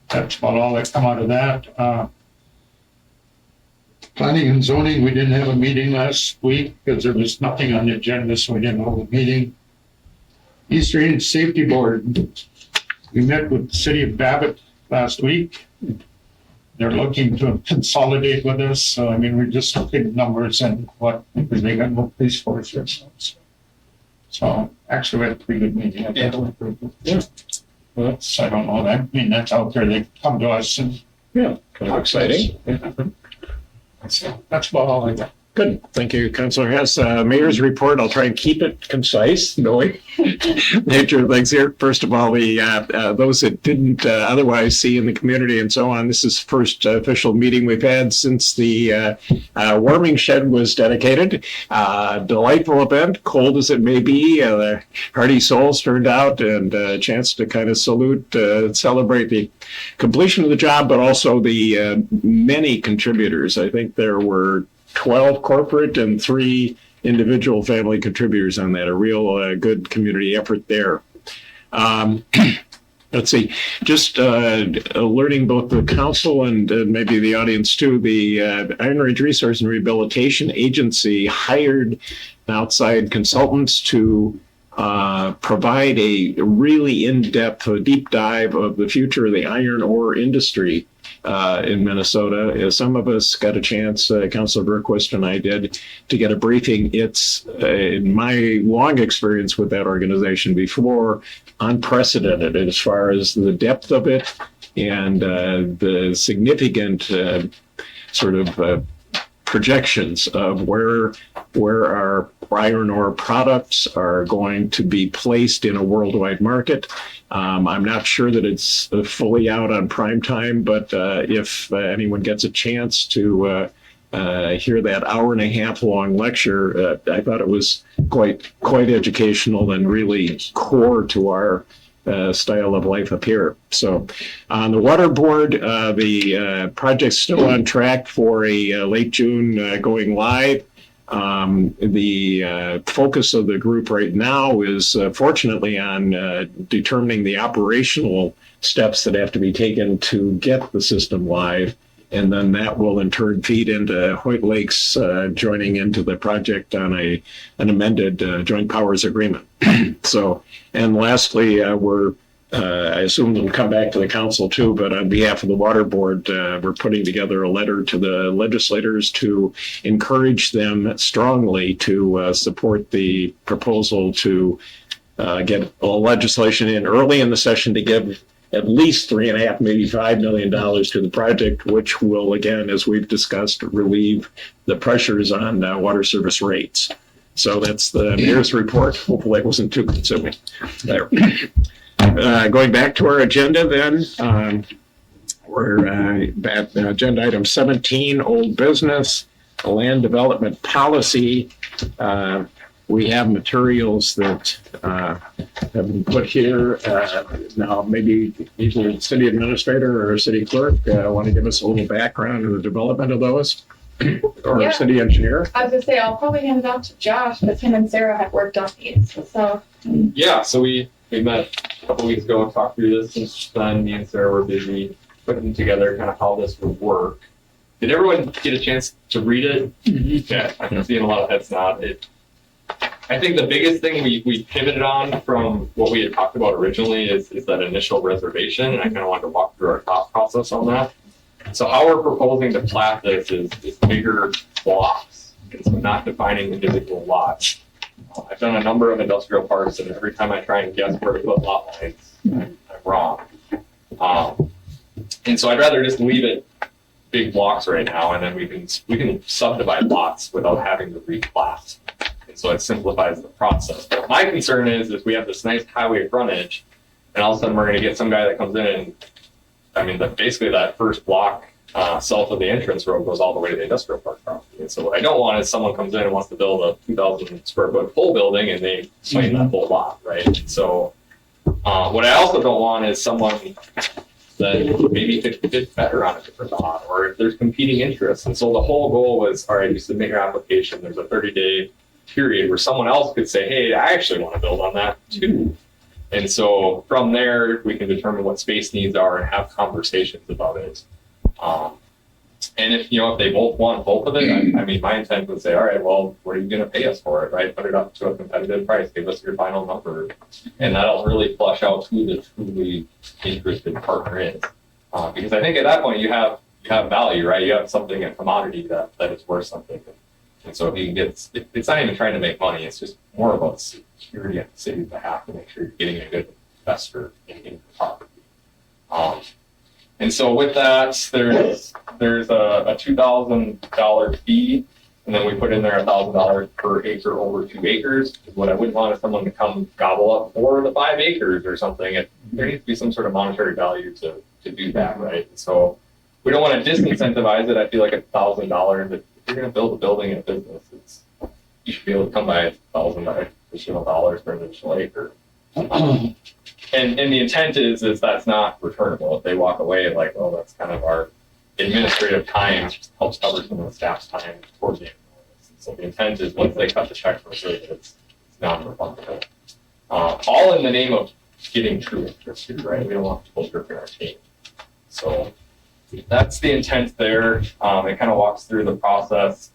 That's about all that come out of that. Planning and zoning, we didn't have a meeting last week because there was nothing on the agenda, so we didn't hold a meeting. East Range Safety Board, we met with the city of Babbitt last week. They're looking to consolidate with us. So, I mean, we're just looking at numbers and what, because they got no police force or something. So actually we had a pretty good meeting. Yeah. Well, that's, I don't know. I mean, that's out there. They come to us and. Yeah, kind of exciting. That's about all I got. Good. Thank you, Councilor Hess. Mayor's report, I'll try and keep it concise, knowing nature of things here. First of all, those that didn't otherwise see in the community and so on, this is the first official meeting we've had since the warming shed was dedicated. Delightful event, cold as it may be. Hardy souls turned out, and a chance to kind of salute, celebrate the completion of the job, but also the many contributors. I think there were 12 corporate and 3 individual family contributors on that. A real good community effort there. Let's see, just alerting both the council and maybe the audience too, the Iron Range Resource and Rehabilitation Agency hired outside consultants to provide a really in-depth, deep dive of the future of the iron ore industry in Minnesota. Some of us got a chance, Councilor Berquist and I did, to get a briefing. It's, in my long experience with that organization before, unprecedented as far as the depth of it and the significant sort of projections of where our iron ore products are going to be placed in a worldwide market. I'm not sure that it's fully out on prime time, but if anyone gets a chance to hear that hour-and-a-half long lecture, I thought it was quite educational and really core to our style of life up here. So on the water board, the project's still on track for a late June going live. The focus of the group right now is fortunately on determining the operational steps that have to be taken to get the system live. And then that will in turn feed into Hoyt Lakes joining into the project on an amended joint powers agreement. So, and lastly, I assume we'll come back to the council too, but on behalf of the water board, we're putting together a letter to the legislators to encourage them strongly to support the proposal to get legislation in early in the session to give at least $3.5, maybe $5 million to the project, which will, again, as we've discussed, relieve the pressures on water service rates. So that's the mayor's report. Hopefully it wasn't too consuming. There. Going back to our agenda then, we're at agenda item 17, old business, land development policy. We have materials that have been put here. Now, maybe either city administrator or city clerk want to give us a little background on the development of those, or Yeah. city engineer. I was gonna say, I'll probably hand it off to Josh, because him and Sarah had worked on these, so. Yeah, so we met a couple weeks ago and talked through this. Since then, me and Sarah were busy putting together kind of how this would work. Did everyone get a chance to read it? Yeah, I'm seeing a lot of heads nod. I think the biggest thing we pivoted on from what we had talked about originally is that initial reservation, and I kind of wanted to walk through our thought process on that. So how we're proposing to plat this is bigger blocks, and so not defining individual lots. I've done a number of industrial parks, and every time I try and guess where to put lot lines, I'm wrong. And so I'd rather just leave it big blocks right now, and then we can subdivide lots without having to replat. And so it simplifies the process. But my concern is we have this nice highway frontage, and all of a sudden we're going to get some guy that comes in and, I mean, basically that first block south of the entrance road goes all the way to the industrial park property. And so what I don't want is someone comes in and wants to build a 2,000 square foot full building and they claim that whole lot, right? And so what I also don't want is someone that maybe could fit better on a different lot, or if there's competing interests. And so the whole goal was, all right, you submit your application, there's a 30-day period where someone else could say, hey, I actually want to build on that too. And so from there, we can determine what space needs are and have conversations about it. And if they both want both of it, I mean, my intent would say, all right, well, what are you going to pay us for it, right? Put it up to a competitive price, give us your final number. And that'll really flush out who the truly interested partner is. Because I think at that point you have value, right? You have something, a commodity that is worth something. And so if you can get, it's not even trying to make money, it's just more about security at the city's behalf to make sure you're getting a good investor in the property. And so with that, there's a $2,000 fee, and then we put in there $1,000 per acre over 2 acres. What I wouldn't want is someone to come gobble up 4 of the 5 acres or something. There needs to be some sort of monetary value to do that, right? So we don't want to disincentivize it. I feel like $1,000, if you're going to build a building in a business, you should be able to come by $1,000 additional dollars per additional acre. And the intent is that's not returnable. If they walk away like, oh, that's kind of our administrative time, just helps cover some of the staff's time towards the end. So the intent is once they cut the check for sure that it's non-refundable. All in the name of getting true interest, right? We don't want people dripping our team. So that's the intent there. It kind of walks through the process.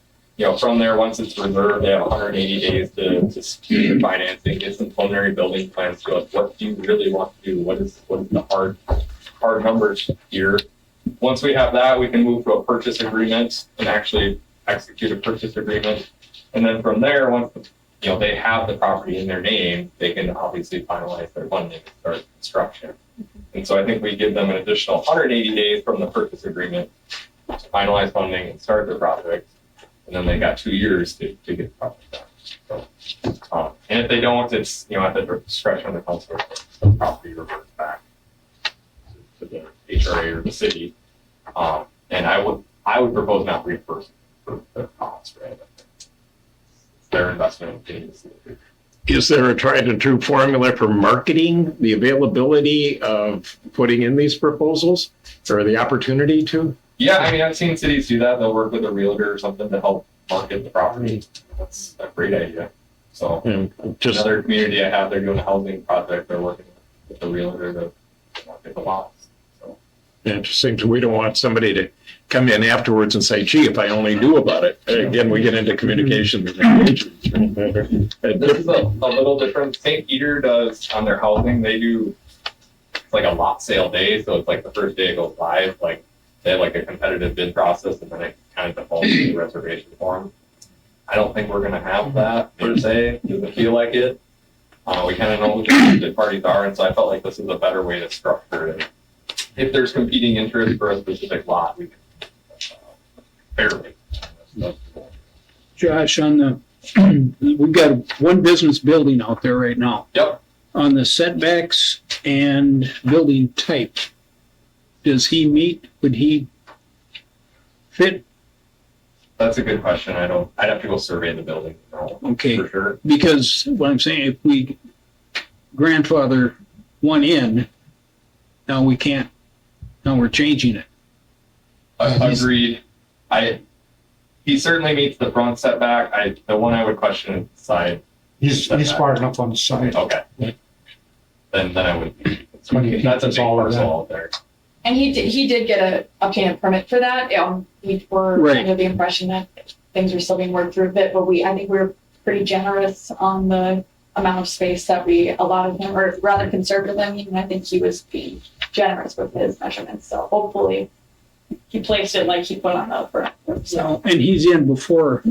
From there, once it's reserved, they have 180 days to secure your financing, get some preliminary building plans to us. What do you really want to do? What is the hard numbers here? Once we have that, we can move to a purchase agreement and actually execute a purchase agreement. And then from there, once they have the property in their name, they can obviously finalize their funding and start construction. And so I think we give them an additional 180 days from the purchase agreement to finalize funding and start their project. And then they got 2 years to get the project done. So, and if they don't, it's at the discretion of the council. The property reverts back to the HRA or the city. And I would propose not reimbursing for the cost, right? It's their investment in the city. Is there a tried and true formula for marketing the availability of putting in these proposals or the opportunity to? Yeah, I mean, I've seen cities do that. They'll work with a realtor or something to help market the property. That's a great idea. So And just, another community I have, they're doing a housing project. They're working with a realtor to market the lots. So interesting, we don't want somebody to come in afterwards and say, gee, if I only knew about it. Again, we get into communication. this is a little different. St. Peter does on their housing. They do, it's like a lot sale day. So it's like the first day it goes live, like they have like a competitive bid process and then it kind of defaults to the reservation form. I don't think we're gonna have that per se. Doesn't feel like it. We kind of know who the interested parties are, and so I felt like this is a better way to structure it. If there's competing interest for a specific lot, we can fairly. Josh, on the, we've got one business building out there right now. Yep. On the setbacks and building type, does he meet, would he fit? That's a good question. I'd have to go survey the building. Okay. For sure. Because what I'm saying, if we grandfather one in, now we can't, now we're changing it. Agreed. He certainly meets the front setback. The one I would question is the side. He's far enough on the side. Okay. Then I would. When he That's a keeps big all of parcel that. out there. And he did get obtain a permit for that. We were Right. under the impression that things were still being worked through a bit, but I think we were pretty generous on the amount of space that we allotted him, or rather conservative. I mean, I think he was being generous with his measurements. So hopefully he placed it like he put on the front. So And he's in before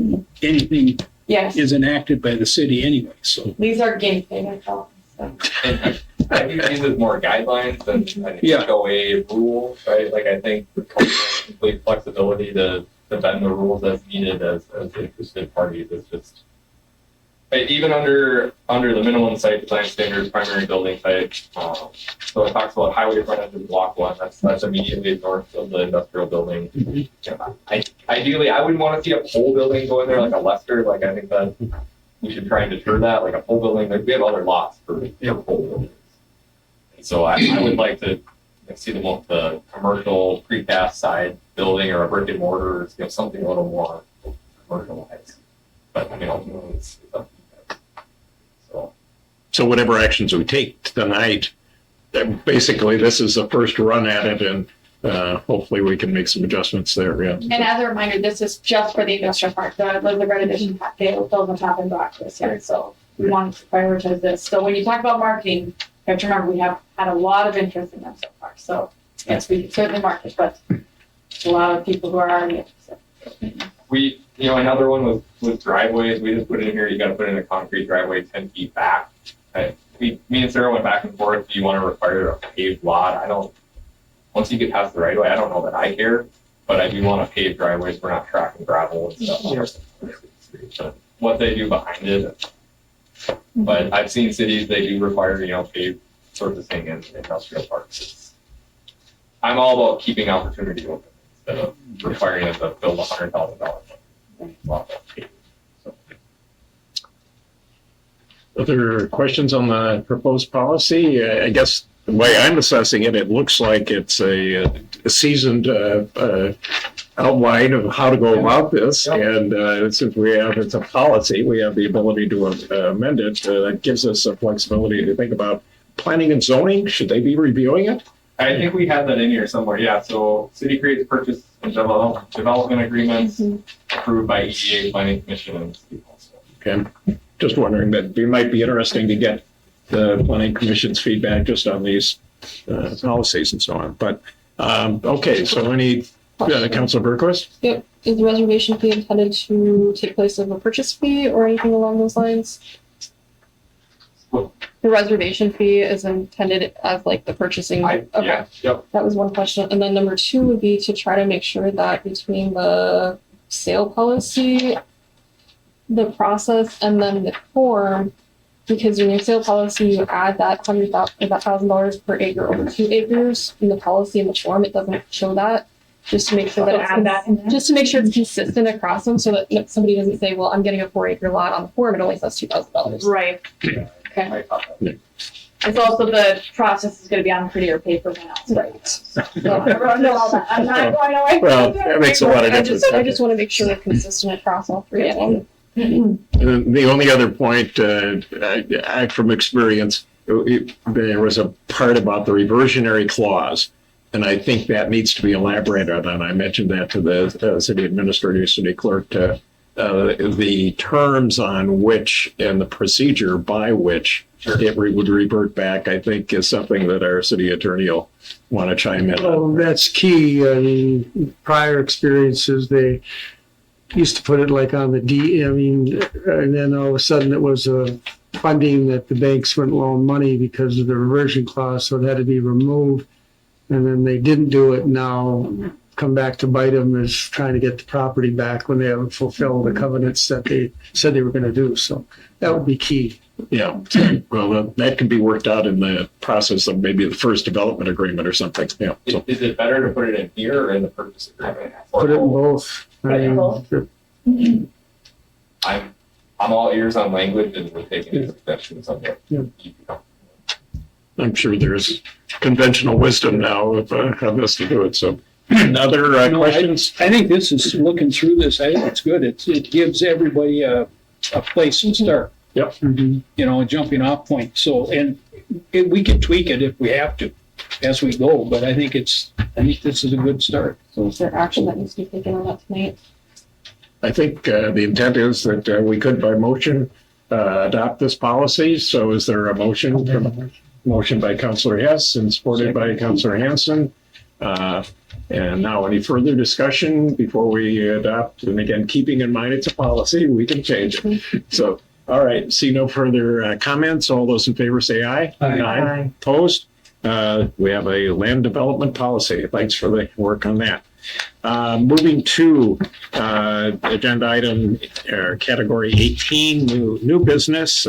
anything yes, is enacted by the city anyway, so. these are guinea pig, I call them. So. And I view these as more guidelines than an Yeah. HOA rule, right? Like I think the code has complete flexibility to bend the rules as needed as interested parties. It's just even under the minimum site design standards, primary building type. So it talks about highway frontage in block 1. That's immediately north of the industrial building. Ideally, I wouldn't want to see a pole building go in there like a Lester. Like I think that we should try and deter that. Like a pole building, we have other lots for pole buildings. And so I would like to see the commercial precast side building or a brick and mortar, something a little more commercialized. But I mean, ultimately, it's up to you guys. so whatever actions we take tonight, basically this is the first run at it, and hopefully we can make some adjustments there, yeah. And as a reminder, this is just for the industrial park. The Red Edition doesn't happen back this year, so we wanted to prioritize this. So when you talk about marketing, you have to remember we have had a lot of interest in them so far. So yes, we can certainly market, but a lot of people who are already interested. We, another one was driveways. We just put in here, you got to put in a concrete driveway 10 feet back. Me and Sarah went back and forth. Do you want to require a paved lot? Once you get past the right of way, I don't know that I care, but I do want a paved driveway so we're not tracking gravel and stuff on our street. So what they do behind it. But I've seen cities, they do require, paved surfacing in industrial parks. I'm all about keeping opportunity open instead of requiring us to build $100,000. Other questions on the proposed policy? I guess the way I'm assessing it, it looks like it's a seasoned outline of how to go about this. Yep. And since it's a policy, we have the ability to amend it. That gives us a flexibility to think about planning and zoning. Should they be reviewing it? I think we had that in here somewhere. Yeah. So city creates purchase and development agreements approved by EDA, Planning Commission, and City Council. Okay. Just wondering that it might be interesting to get the planning commission's feedback just on these policies and so on. But okay, so any Councilor Berquist? Yep. Is the reservation fee intended to take place of a purchase fee or anything along those lines? What? The reservation fee is intended as like the purchasing. Okay. Yeah. Yep. That was one question. And then number 2 would be to try to make sure that between the sale policy, the process, and then the form, because in your sale policy, you add that $1,000 per acre over 2 acres. In the policy and the form, it doesn't show that. Just to make sure that just to make sure it's consistent across them, so that somebody doesn't say, "Well, I'm getting a 4-acre lot on the form. It only says $2,000." Right. Okay. I thought that. It's also the process is gonna be on prettier paper now. Right. So everyone knows all that. I'm not going away. Well, that makes a lot of difference. I just want to make sure we're consistent across all three of them. The only other point, from experience, there was a part about the reversionary clause, and I think that needs to be elaborated on. I mentioned that to the city administrator, city clerk, the terms on which and the procedure by which it would revert back, I think, is something that our city attorney will want to chime in on. Oh, that's key. I mean, prior experiences, they used to put it like on the and then all of a sudden it was funding that the banks wouldn't loan money because of the reversion clause, so it had to be removed. And then they didn't do it. Now come back to bite them as trying to get the property back when they haven't fulfilled the covenants that they said they were going to do. So that would be key. Yeah, well, that can be worked out in the process of maybe the first development agreement or something. Yeah. So. Is it better to put it in here or in the purchase agreement? Put it in both. I'm all ears on language and we're taking exceptions on that. Yeah. I'm sure there's conventional wisdom now of how best to do it. So, other questions? I think this is, looking through this, I think it's good. It gives everybody a place to start. Yep. You know, a jumping off point. So, and we can tweak it if we have to as we go, but I think this is a good start. So is there action that needs to be taken on that tonight? I think the intent is that we could, by motion, adopt this policy. So, is there a motion? Motion by Councilor Hess and supported by Councilor Hanson. And now, any further discussion before we adopt? And again, keeping in mind it's a policy, we can change it. So, all right. See no further comments. All those in favor say aye. Aye. Opposed? We have a land development policy. Thanks for the work on that. Moving to agenda item category 18, new business.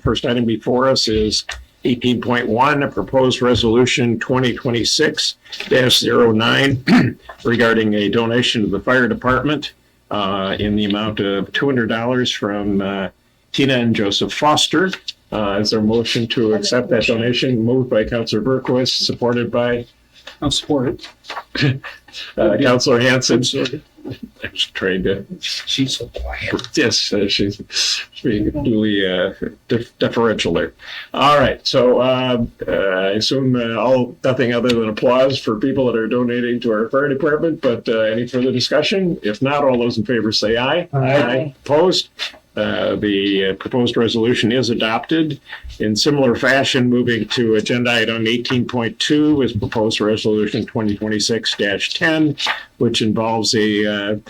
First item before us is 18.1, a proposed resolution 2026-09 regarding a donation to the fire department in the amount of $200 from Tina and Joseph Foster. Is there a motion to accept that donation? Moved by Councilor Berquist, supported by? I'll support it. Councilor Hanson. I was trying to. She's so quiet. Yes, she's being duly deferential there. All right, so I assume nothing other than applause for people that are donating to our fire department. But any further discussion? If not, all those in favor say aye. Aye. Opposed? The proposed resolution is adopted. In similar fashion, moving to agenda item 18.2 is proposed resolution 2026-10, which involves a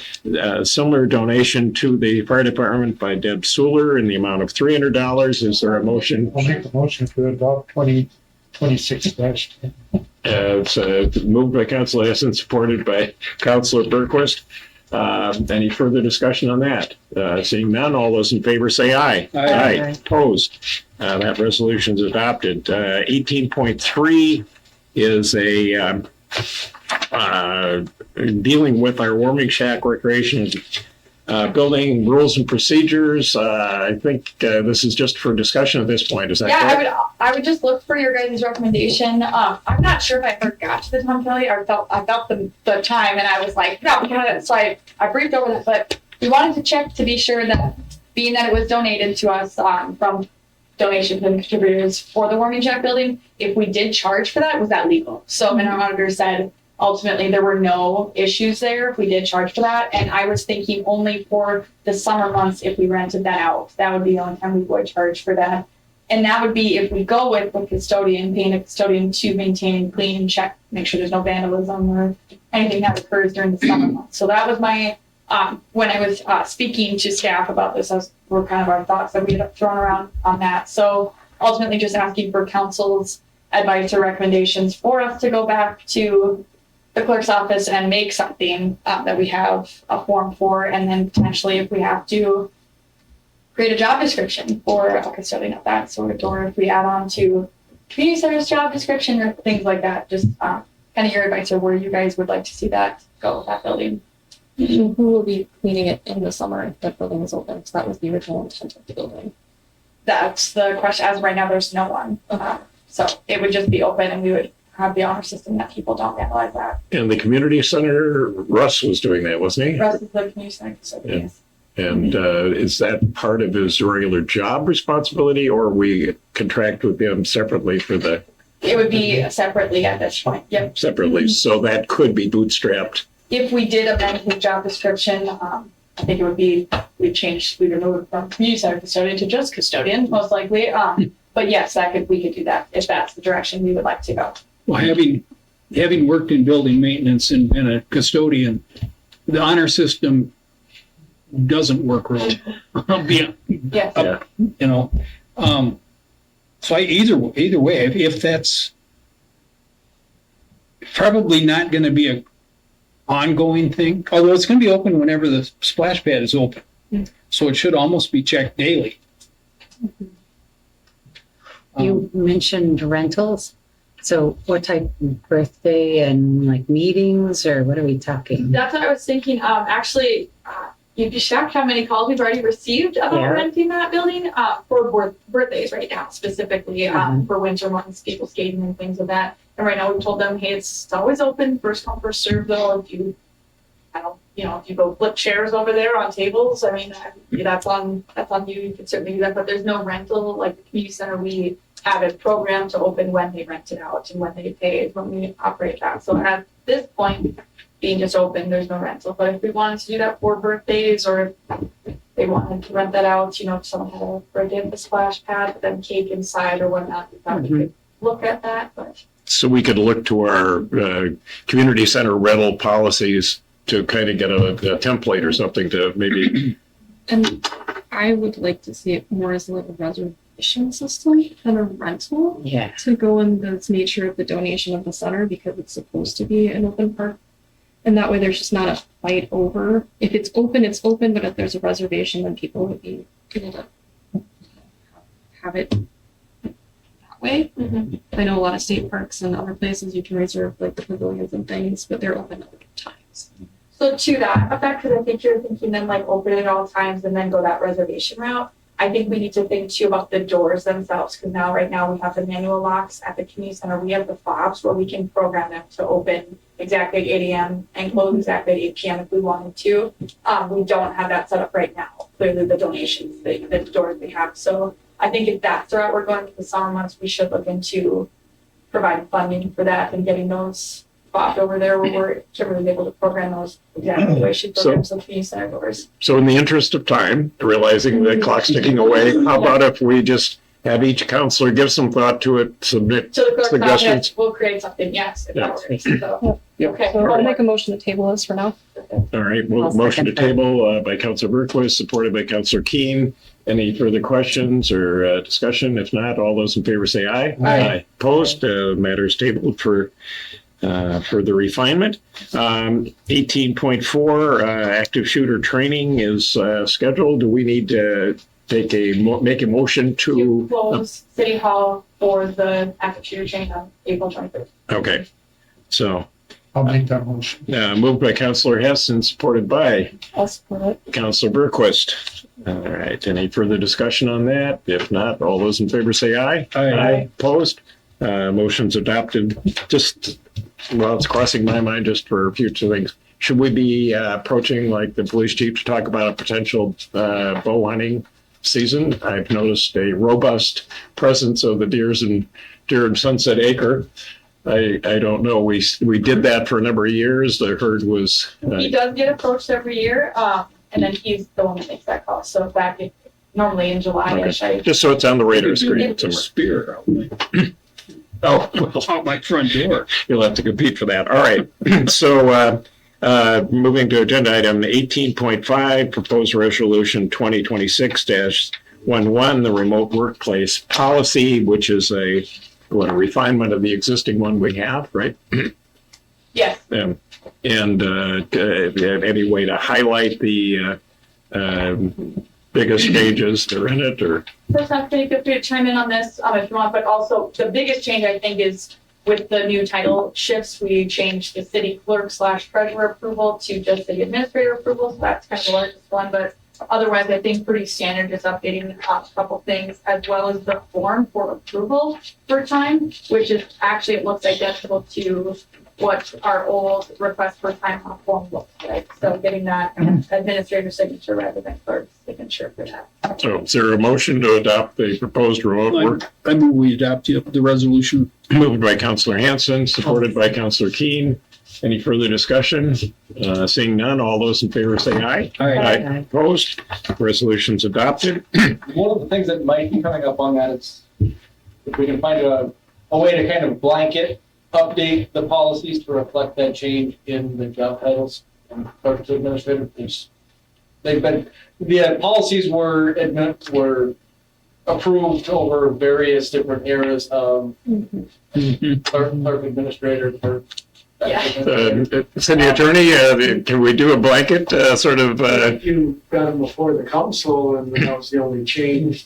similar donation to the fire department by Deb Suler in the amount of $300. Is there a motion? I'll make the motion to adopt 2026-10. It's moved by Councilor Hessen, supported by Councilor Berquist. Any further discussion on that? Seeing none, all those in favor say aye. Aye. Opposed? That resolution is adopted. 18.3 is a dealing with our warming shack recreation building rules and procedures. I think this is just for discussion at this point. Is that correct? I would just look for your guys' recommendation. I'm not sure if I forgot to the Tom Kelly or I felt the time and I was like, no, we got it. So I briefed over that, but we wanted to check to be sure that being that it was donated to us from donations and contributors for the warming shack building, if we did charge for that, was that legal? So and our auditor said ultimately there were no issues there if we did charge for that. And I was thinking only for the summer months if we rented that out. That would be the only time we would charge for that. And that would be if we go with a custodian, paying a custodian to maintain and clean and check, make sure there's no vandalism or anything that occurs during the summer months. So that was my, when I was speaking to staff about this, those were kind of our thoughts that we had thrown around on that. So ultimately just asking for council's advice or recommendations for us to go back to the clerk's office and make something that we have a form for, and then potentially if we have to create a job description for a custodian of that sort, or if we add on to community center's job description or things like that, just kind of your advice or where you guys would like to see that go with that building. Who will be cleaning it in the summer if that building is open? So that was the original intent of the building. That's the question. As of right now, there's no one. So it would just be open and we would have the honor system that people don't realize that. And the community center, Russ was doing that, wasn't he? The rest of the community center facilities. And is that part of his regular job responsibility, or we contract with him separately for the It would be separately at this point. Yep. separately? So that could be bootstrapped. If we did amend his job description, I think it would be, we'd remove it from community center custodian to just custodian, most likely. But yes, we could do that if that's the direction we would like to go. Well, having worked in building maintenance and been a custodian, the honor system doesn't work really. Yes. Yeah. You know, so either way, if that's probably not going to be a ongoing thing, although it's going to be open whenever the splash pad is open. So it should almost be checked daily. You mentioned rentals. So what type of birthday and like meetings, or what are we talking? That's what I was thinking. Actually, you'd be shocked how many calls we've already received about Yeah. renting that building for birthdays right now, specifically for winter months, people skating and things of that. And right now we've told them, hey, it's always open, first come, first serve though. If you, if you go flip chairs over there on tables, I mean, that's on you. You can certainly do that, but there's no rental. Like the community center, we have a program to open when they rent it out and when they pay when we operate that. So at this point, being just open, there's no rental. But if we wanted to do that for birthdays, or if they wanted to rent that out, if someone had a birthday at the splash pad, but then cake inside or whatnot, we thought we could look at that. But So we could look to our community center rental policies to kind of get a template or something to maybe. And I would like to see it more as like a reservation system than a rental Yeah. to go in the nature of the donation of the center, because it's supposed to be an open park. And that way there's just not a fight over, if it's open, but if there's a reservation, then people would be able to have it that way. I know a lot of state parks and other places you can reserve like the pavilions and things, but they're open at different times. so to that effect, because I think you're thinking then like open it at all times and then go that reservation route. I think we need to think too about the doors themselves, because right now we have the manual locks at the community center. We have the fobs where we can program them to open exactly at 8 a.m. and close exactly at 8 p.m. if we wanted to. We don't have that set up right now. Clearly the donations, the doors we have. So I think if that's the route we're going to the summer months, we should look into providing funding for that and getting those fobbed over there where Kimberly's able to program those exactly the way she programs the community center doors. So in the interest of time, realizing the clock's ticking away, how about if we just have each counselor give some thought to it, submit So the clerk's suggestions? office will create something, yes, if Yeah. that works. So, okay. So I'll make a motion to table this for now. All right, well, I'll motion to second that. table by Counselor Berquist, supported by Counselor Keen. Any further questions or discussion? If not, all those in favor say aye. Aye. Opposed, matters tabled for further refinement. 18.4, active shooter training is scheduled. Do we need to make a motion To to? close City Hall for the active shooter training on April 23rd. Okay, so I'll make that motion. moved by Counselor Hess and supported by I'll support it. Counselor Berquist. All right, any further discussion on that? If not, all those in favor say aye. Aye. Opposed? Motion's adopted. It's crossing my mind just for future things. Should we be approaching like the police chief to talk about a potential bow hunting season? I've noticed a robust presence of the deer in Sunset Acre. I don't know. We did that for a number of years. The herd was. He does get approached every year, and then he's the one that makes that call. So back normally in July-ish, Just so it's on the radar screen It's a somewhere. spear Oh, well, out my front door. you'll have to compete for that. All right. So moving to agenda item 18.5, proposed resolution 2026-11, the remote workplace policy, which is a refinement of the existing one we have, right? yes. And any way to highlight the biggest changes that are in it, or? First off, feel free to chime in on this if you want, but also the biggest change I think is with the new title shifts, we changed the city clerk / treasurer approval to just city administrator approval. So that's kind of the largest one, but otherwise, I think pretty standard, just updating a couple things, as well as the form for approval for time, which is actually, it looks identical to what our old request for time off form looks like. So getting that administrator signature rather than clerk's signature for that. So is there a motion to adopt the proposed remote work? I move we adopt the resolution. Moved by Counselor Hanson, supported by Counselor Keen. Any further discussion? Seeing none, all those in favor say aye. Aye. Opposed? Resolution's adopted. One of the things that might be coming up on that is if we can find a way to kind of blanket update the policies to reflect that change in the job titles and clerk to administrator. The policies were approved over various different eras of clerk administrator, clerk. City Attorney, can we do a blanket sort of? You got them before the council, and that was the only change,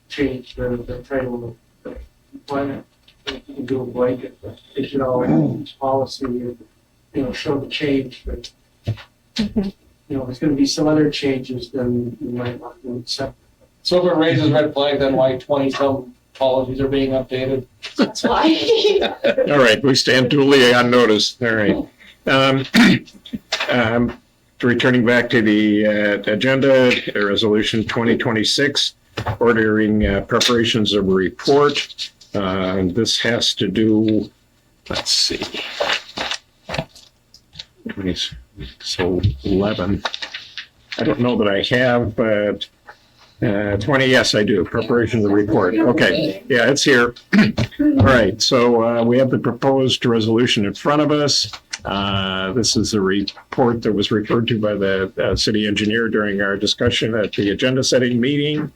change the title of the plan. You can do a blanket, but it should all each policy, show the change, but, there's gonna be some other changes, then you might not do it separate. So if it raises red flags on why 20-some policies are being updated. That's why. All right, we stand duly on notice. All right. Returning back to the agenda, Resolution 2026, ordering preparations of a report. This has to do, let's see. So 11. I don't know that I have, but 20, yes, I do. Preparation of the report. Okay, yeah, it's here. All right, so we have the proposed resolution in front of us. This is a report that was referred to by the city engineer during our discussion at the agenda setting meeting.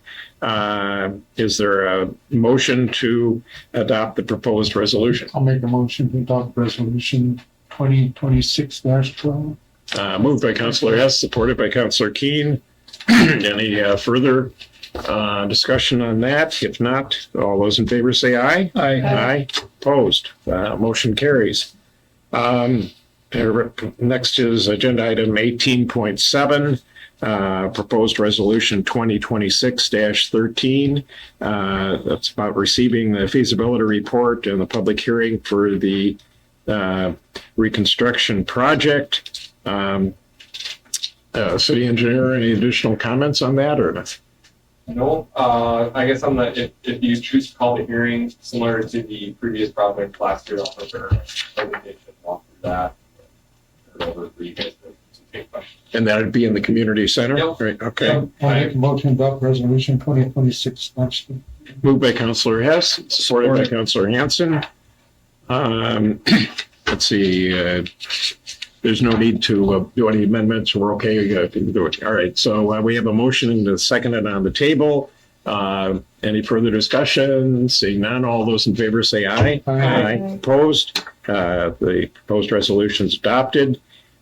Is there a motion to adopt the proposed resolution? I'll make a motion to adopt resolution 2026-12. Moved by Councilor Hess, supported by Councilor Keen. Any further discussion on that? If not, all those in favor say aye. Aye. Aye. Opposed. Motion carries. Next is agenda item 18.7, proposed resolution 2026-13. That's about receiving the feasibility report and the public hearing for the reconstruction project. City engineer, any additional comments on that or not? No, I guess on the, if you choose to call the hearing similar to the previous project last year, I'll prepare a presentation, walk through that. Turn it over for you guys to take questions. And that would be in the community center? Yep. Right, okay. I'll make a motion to adopt resolution 2026-12. Moved by Councilor Hess, supported by Councilor Hanson. Let's see, there's no need to do any amendments. We're okay. We can do it. All right. So we have a motion and a second on the table. Any further discussion? Seeing none, all those in favor say aye. Aye. Opposed? The proposed resolution is adopted.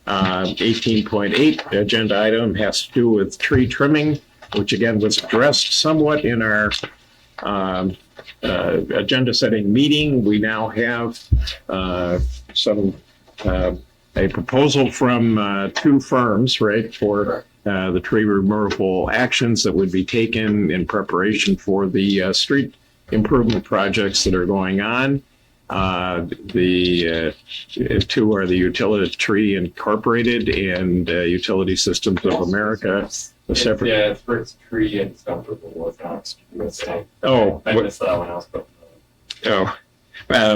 18.8 agenda item has to do with tree trimming, which again was addressed somewhat in our agenda setting meeting. We now have a proposal from two firms, right, for the tree removal actions that would be taken in preparation for the street improvement projects that are going on. The two are the Utility Tree Incorporated and Utility Systems of America. Separate. Yeah, it's Rick's Tree and Stump Removal. It's not USA. Oh, I missed that one else, but.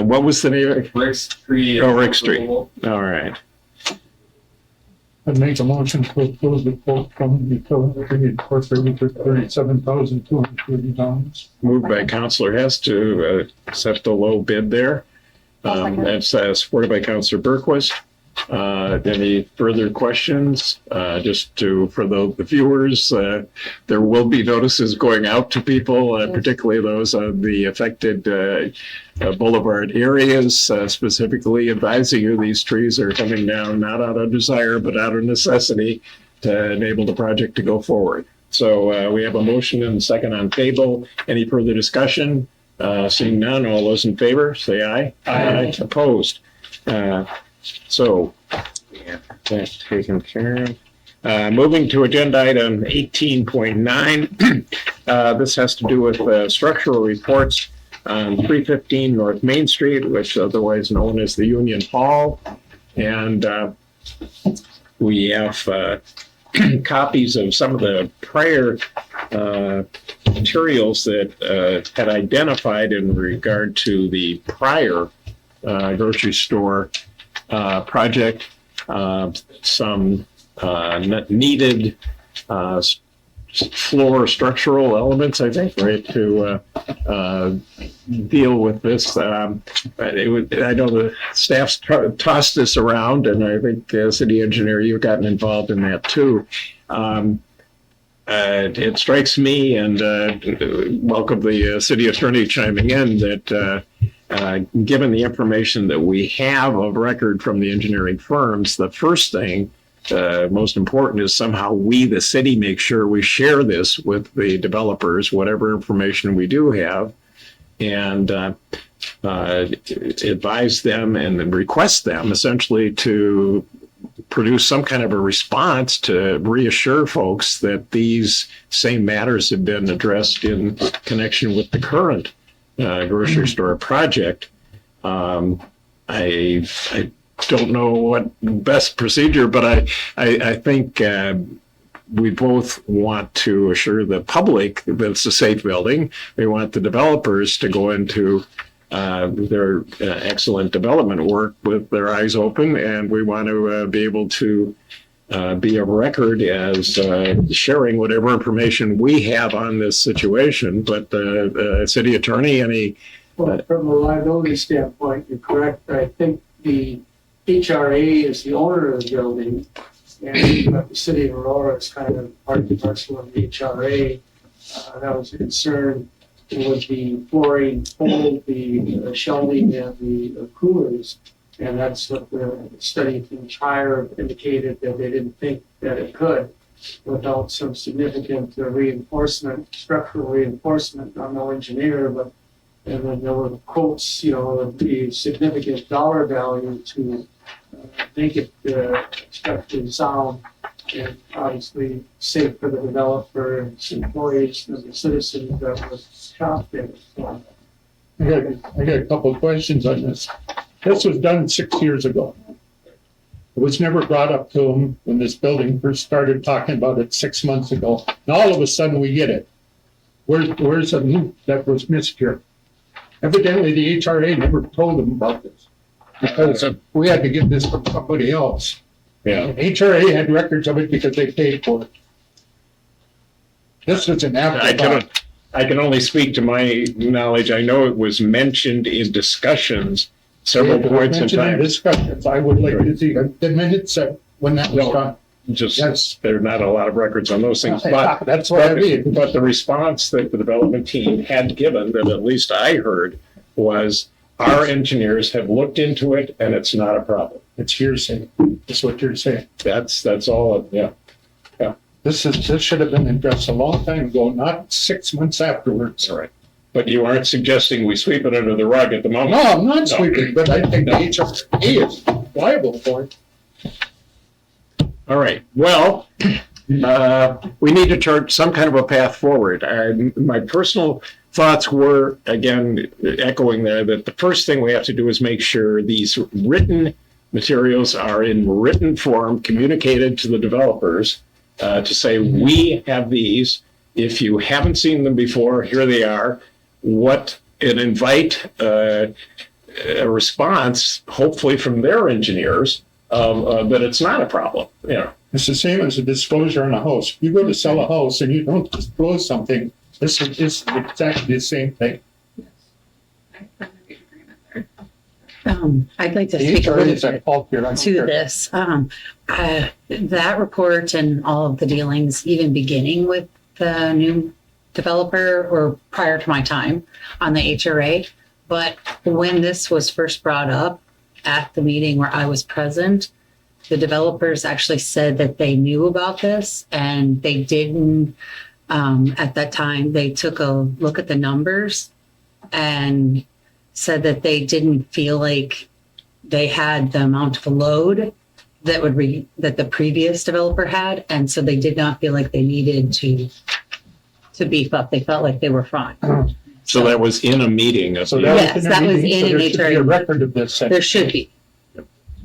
What was the name? Rick's Tree. Oh, Rick's Tree. All right. I'd make a motion to approve the quote from the Utility Incorporated for $37,230. Moved by Councilor Hess to accept the low bid there. That's supported by Councilor Berquist. Any further questions? Just for the viewers, there will be notices going out to people, particularly those on the affected boulevard areas, specifically advising you these trees are coming down not out of desire, but out of necessity to enable the project to go forward. So we have a motion and a second on table. Any further discussion? Seeing none, all those in favor, say aye. Aye. Opposed? So, yeah, that's taken care of. Moving to agenda item 18.9. This has to do with structural reports on 315 North Main Street, which is otherwise known as the Union Hall. And we have copies of some of the prior materials that had identified in regard to the prior grocery store project, some needed floor structural elements, I think, right, to deal with this. I know the staff's tossed this around, and I think city engineer, you've gotten involved in that too. It strikes me, and welcome the city attorney chiming in, that given the information that we have of record from the engineering firms, the first thing, most important, is somehow we, the city, make sure we share this with the developers, whatever information we do have, and advise them and request them essentially to produce some kind of a response to reassure folks that these same matters have been addressed in connection with the current grocery store project. I don't know what best procedure, but I think we both want to assure the public that it's a safe building. We want the developers to go into their excellent development work with their eyes open, and we want to be able to be a record as sharing whatever information we have on this situation. But city attorney, any? Well, from a liability standpoint, you're correct. I think the HRA is the owner of the building, and the city of Aurora is kind of part and parcel of the HRA. That was a concern with the flooring, the shelving, and the coolers, and that's what the study from Shire indicated, that they didn't think that it could without some significant reinforcement, structural reinforcement. I'm no engineer, but and then there were quotes, the significant dollar value to make it structurally sound and obviously safe for the developer and its employees and the citizens that was shopped there. So, I got a couple of questions on this. This was done 6 years ago. It was never brought up to them when this building first started talking about it 6 months ago. And all of a sudden we get it. Where's the loop that was missed here? Evidently the HRA never told them about this because we had to get this from somebody else. Yeah. And HRA had records of it because they paid for it. This was an afterthought. I can only speak to my knowledge. I know it was mentioned in discussions several points in time. Discussions. I would like to see the minutes when that was done. Yes. There are not a lot of records on those things, but that's what I mean. But the response that the development team had given, that at least I heard, was our engineers have looked into it and it's not a problem. It's hearsay. That's what you're saying. That's all. Yeah. This should have been addressed a long time ago, not 6 months afterwards. All right. But you aren't suggesting we sweep it under the rug at the moment? No, I'm not sweeping, but I think the HRA is liable for it. All right. Well, we need to chart some kind of a path forward. My personal thoughts were, again, echoing there, that the first thing we have to do is make sure these written materials are in written form, communicated to the developers to say, we have these. If you haven't seen them before, here they are. And invite a response, hopefully from their engineers, that it's not a problem. It's the same as a disclosure on a house. If you go to sell a house and you don't disclose something, this is exactly the same thing. I'd like to The speak a HRA little is at bit fault here. I don't to care. this. That report and all of the dealings, even beginning with the new developer or prior to my time on the HRA, but when this was first brought up at the meeting where I was present, the developers actually said that they knew about this and they didn't, at that time, they took a look at the numbers and said that they didn't feel like they had the amount of load that that the previous developer had, and so they did not feel like they needed to beef up. They felt like they were fine. So that was in a meeting. So Yes, was in that their was meeting, in so an there should be HRA. a record of this. There should be.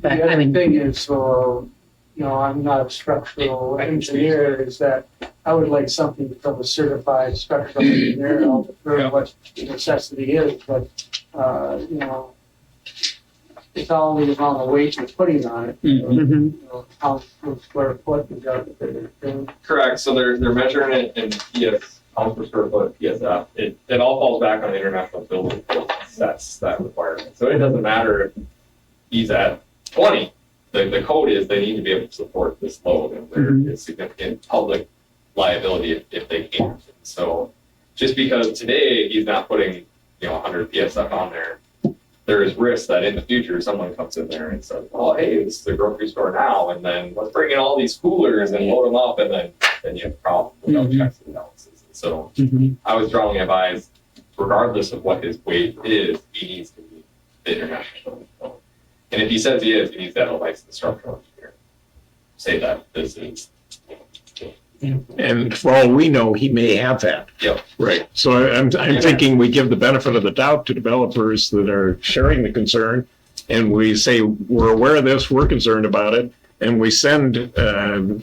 But The I other mean, thing is, I'm not a structural engineer, is that I would like something from a certified structural engineer, I'll defer what the necessity is, but, it's all the amount of weight you're putting on it. mhm. How square foot you got to do. Correct, so they're measuring it in PS, pounds per square foot, PSF. It all falls back on the international building code, sets that requirement. So it doesn't matter if he's at 20, the code is they need to be able to support this load, and there is significant public liability if they can't. So just because today he's not putting 100 PSF on there is risk that in the future someone comes in there and says, "Oh, hey, this is the grocery store now, and then let's bring in all these coolers and load them up," and then you have a problem without checks and balances. So I was strongly advised, regardless of what his weight is, he needs to meet the international building code. And if he says he is, he needs to have a licensed structural engineer. Say that this is. And for all we know, he may have that. Yep. Right. So I'm thinking we give the benefit of the doubt to developers that are sharing the concern, and we say, we're aware of this, we're concerned about it, and we send,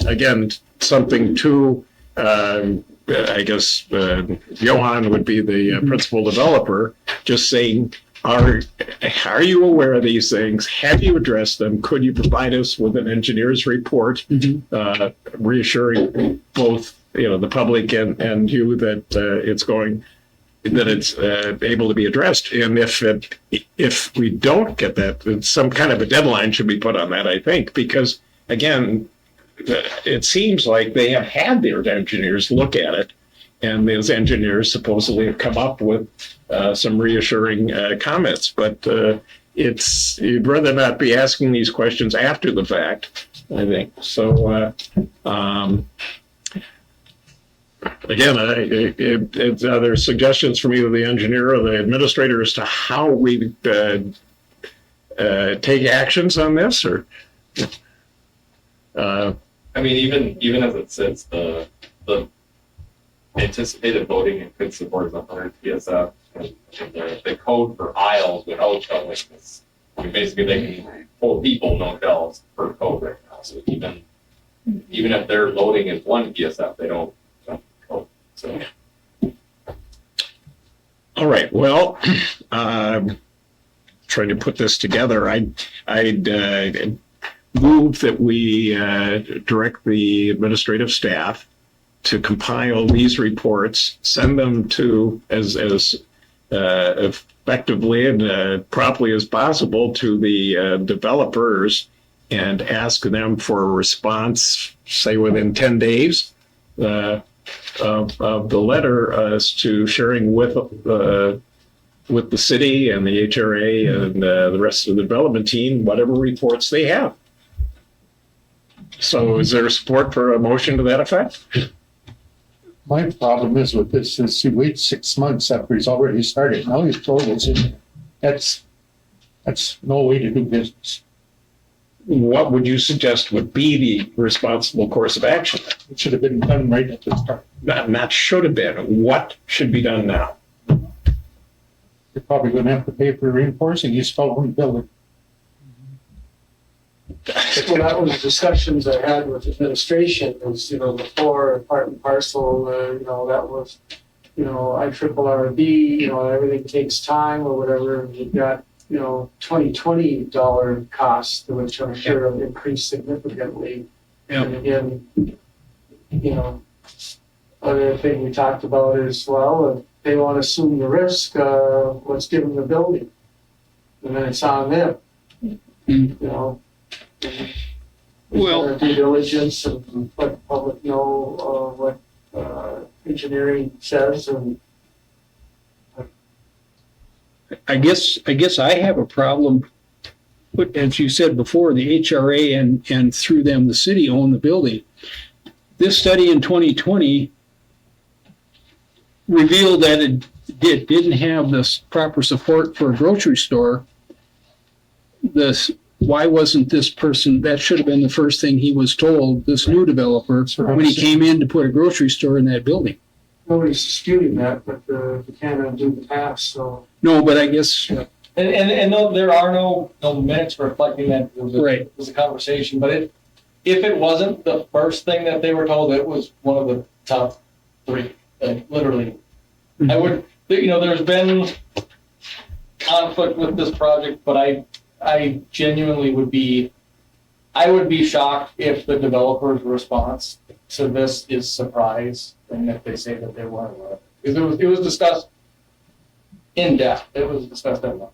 again, something to, I guess, Johan would be the principal developer, just saying, are you aware of these things? Have you addressed them? Could you provide us with an engineer's report, reassuring both the public and you that it's able to be addressed? And if we don't get that, some kind of a deadline should be put on that, I think, because again, it seems like they have had their engineers look at it, and those engineers supposedly have come up with some reassuring comments. But you'd rather not be asking these questions after the fact, I think. So again, there's suggestions from either the engineer or the administrator as to how we take actions on this, or. I mean, even as it sits, the anticipated voting and could support is 100 PSF. And the code for aisles without shelving is, basically they can hold people, no shelves per code right now. So even if they're loading in 1 PSF, they don't code. So. All right. Well, trying to put this together, I'd move that we direct the administrative staff to compile these reports, send them to as effectively and properly as possible to the developers, and ask them for a response, say within 10 days of the letter, as to sharing with the city and the HRA and the rest of the development team whatever reports they have. So is there support for a motion to that effect? My problem is with this is he waits 6 months after he's already started. Now he's told us that's no way to do business. What would you suggest would be the responsible course of action? It should have been done right at the start. Not should have been. What should be done now? You're probably going to have to pay for reinforcing his own building. Well, that was discussions I had with administration, was, before part and parcel, that was, IRRB, everything takes time or whatever, and you've got, $20 costs, which I'm sure have increased significantly. Yeah. And again, other thing we talked about is, well, if they want to assume the risk, let's give them the building. And then it's on them, Well, due diligence and let the public know what engineering says, and I guess I have a problem. But as you said before, the HRA and through them, the city own the building. This study in 2020 revealed that it didn't have this proper support for a grocery store. The why wasn't this person, that should have been the first thing he was told, this new developer, when he came in to put a grocery store in that building? Nobody's disputing that, but you can't undo the past, so. No, but I guess, And no, there are no minutes reflecting that Right. it was a conversation, but if it wasn't the first thing that they were told, it was one of the top three, literally. I would, there's been conflict with this project, but I genuinely would be shocked if the developer's response to this is surprise, and if they say that they weren't aware. Because it was discussed in depth. It was discussed at length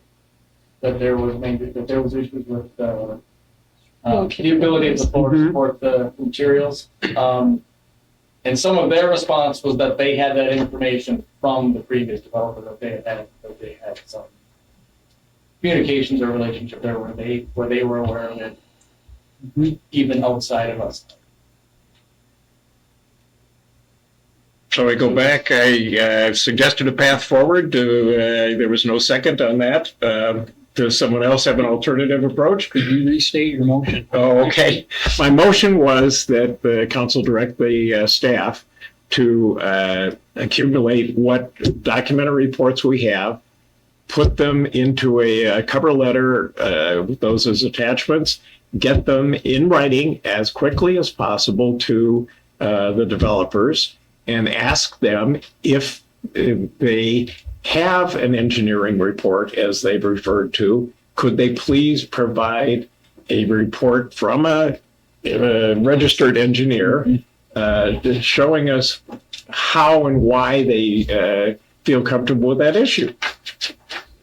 that there was issues with the ability of the floor to support the materials. And some of their response was that they had that information from the previous developer, that they had some communications or relationship there where they were aware of it, even outside of us. So I go back, I suggested a path forward, there was no second on that. Does someone else have an alternative approach? could you restate your motion? Oh, okay. My motion was that the council direct the staff to accumulate what documentary reports we have, put them into a cover letter with those as attachments, get them in writing as quickly as possible to the developers, and ask them if they have an engineering report, as they've referred to, could they please provide a report from a registered engineer showing us how and why they feel comfortable with that issue.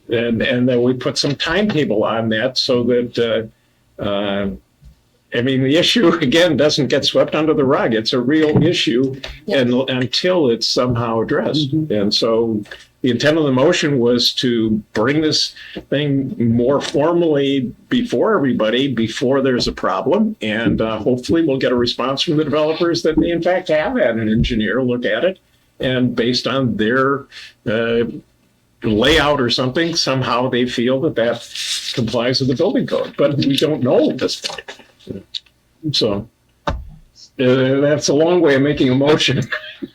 And then we put some timetable on that so that, the issue, again, doesn't get swept under the rug. It's a real issue until it's somehow addressed. And so the intent of the motion was to bring this thing more formally before everybody, before there's a problem. And hopefully we'll get a response from the developers that they in fact have had an engineer look at it. And based on their layout or something, somehow they feel that complies with the building code. But we don't know at this point. So that's a long way of making a motion.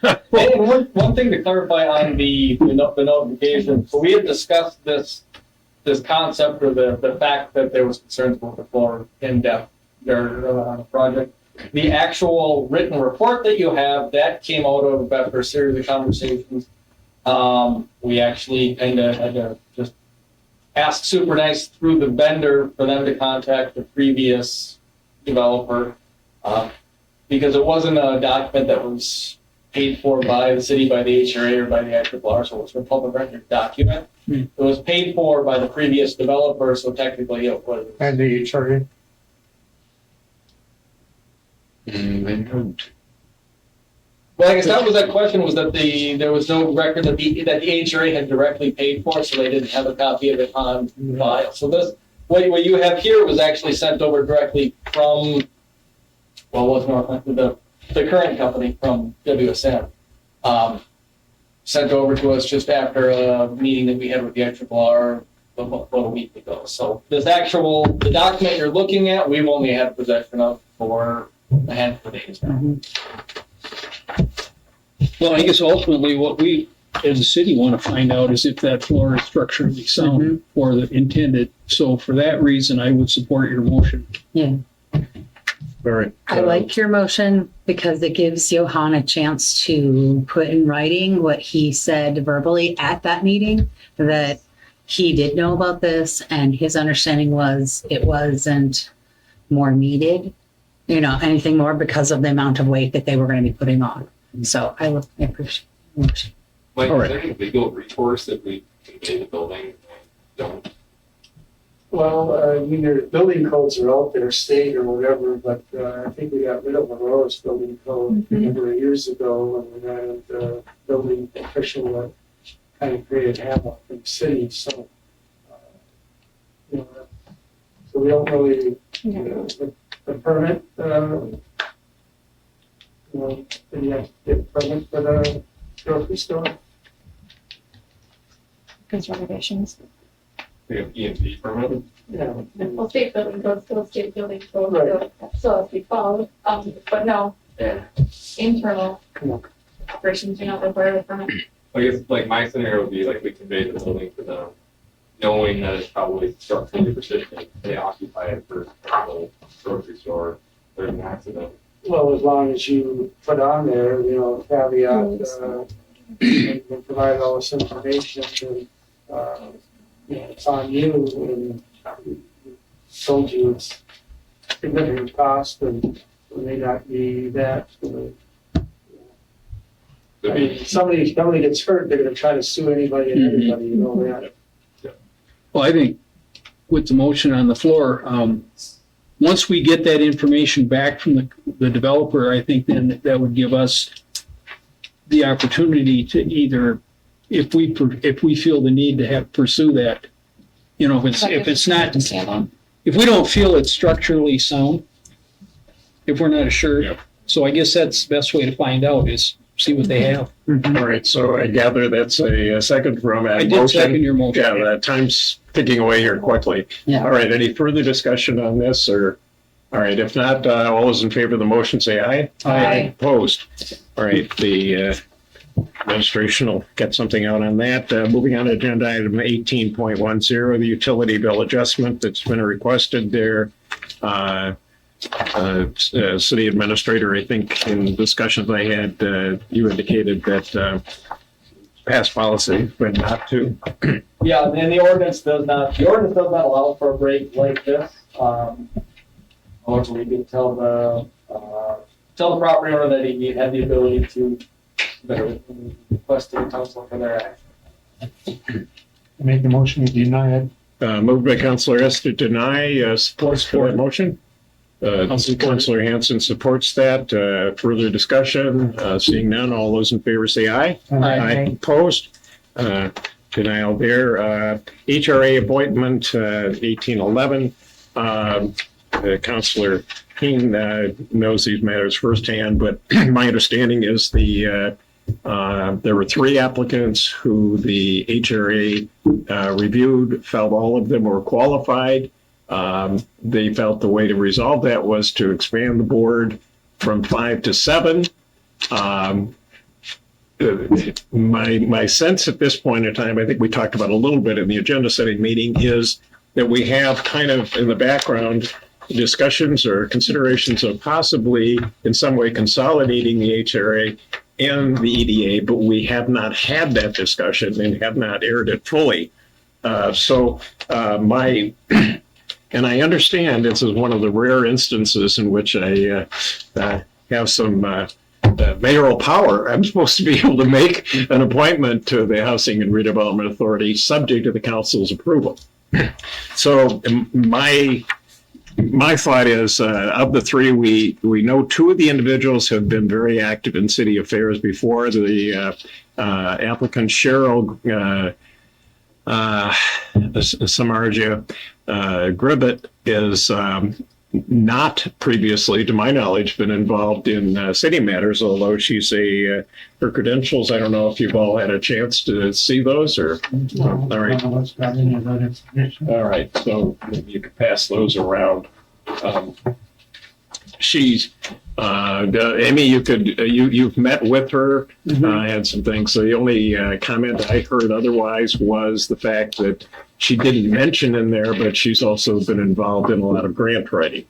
And one thing to clarify on the notification, so we had discussed this concept or the fact that there was concerns with the floor in depth on the project. The actual written report that you have, that came out of after a series of conversations. We actually kind of had to just ask Super Nice through the vendor for them to contact the previous developer, because it wasn't a document that was paid for by the city, by the HRA, or by the IRRR, so it was a public record document. It was paid for by the previous developer, so technically it was. And the HRA? Well, I guess that question was that there was no record that the HRA had directly paid for, so they didn't have a copy of it on file. So what you have here was actually sent over directly from, the current company from WSM. Sent over to us just after a meeting that we had with the IRRR about a week ago. So the document you're looking at, we've only had possession of for a handful of days now. Well, I guess ultimately what we as a city want to find out is if that floor is structurally sound or the intended. So for that reason, I would support your motion. Yeah. All right. I like your motion because it gives Johan a chance to put in writing what he said verbally at that meeting, that he did know about this and his understanding was it wasn't more needed, anything more because of the amount of weight that they were going to be putting on. So I appreciate the motion. Like, All is right. there any legal recourse if we convey the building? Don't. Well, their building codes are out there, state or whatever, but I think we got rid of Aurora's building code a number of years ago, and we had a building official that kind of created havoc in the city, so, so we don't really, the permit, then you have to get a permit for the grocery store. Because renovations. We have EMP permit. Well, state building codes, still state building codes, so has to be followed. But no, the internal operations are not required of permit. I guess like my scenario would be like we convey the building to them, knowing that it's probably structurally persistent. They occupy it for a grocery store. There's an accident. Well, as long as you put on there, caveat, you can provide all this information and, it's on you and told you it's significant cost and it may not be that. I mean, somebody gets hurt, they're gonna try to sue anybody and everybody, you know that. Well, I think with the motion on the floor, once we get that information back from the developer, I think then that would give us the opportunity to either, if we feel the need to pursue that, if it's not, if we don't feel it's structurally sound, if we're not assured. Yep. So I guess that's the best way to find out is see what they have. All right, so I gather that's a second from I that did second motion. your motion. Yeah, that time's ticking away here quickly. Yeah. All right, any further discussion on this or, all right, if not, all those in favor of the motion say aye. Aye. Opposed. All right, the administration will get something out on that. Moving on to agenda item 18.10, the utility bill adjustment that's been requested there. City administrator, I think in discussions I had, you indicated that past policy, but not to. Yeah, and the ordinance does not allow for a break like this. However, we can tell the property owner that he had the ability to request the council for their action. Make the motion to deny it. Moved by Councilor S to deny, supports for that motion. Councilor Hanson supports that. Further discussion, seeing none, all those in favor say aye. Aye. Opposed? Denial there. HRA appointment, 1811. Councilor King knows these matters firsthand, but my understanding is there were 3 applicants who the HRA reviewed, felt all of them were qualified. They felt the way to resolve that was to expand the board from 5 to 7. My sense at this point in time, I think we talked about a little bit in the agenda setting meeting, is that we have kind of in the background discussions or considerations of possibly in some way consolidating the HRA and the EDA, but we have not had that discussion and have not aired it fully. And I understand this is one of the rare instances in which I have some mayoral power. I'm supposed to be able to make an appointment to the Housing and Redevelopment Authority subject to the council's approval. So my thought is, of the 3, we know 2 of the individuals have been very active in city affairs before. The applicant Cheryl Samardzija Gribbett is not previously, to my knowledge, been involved in city matters, although she's her credentials, I don't know if you've all had a chance to see those or. All right. All right, so maybe you could pass those around. She's Amy, you've met with her, had some things. So the only comment I heard otherwise was the fact that she didn't mention in there, but she's also been involved in a lot of grant writing.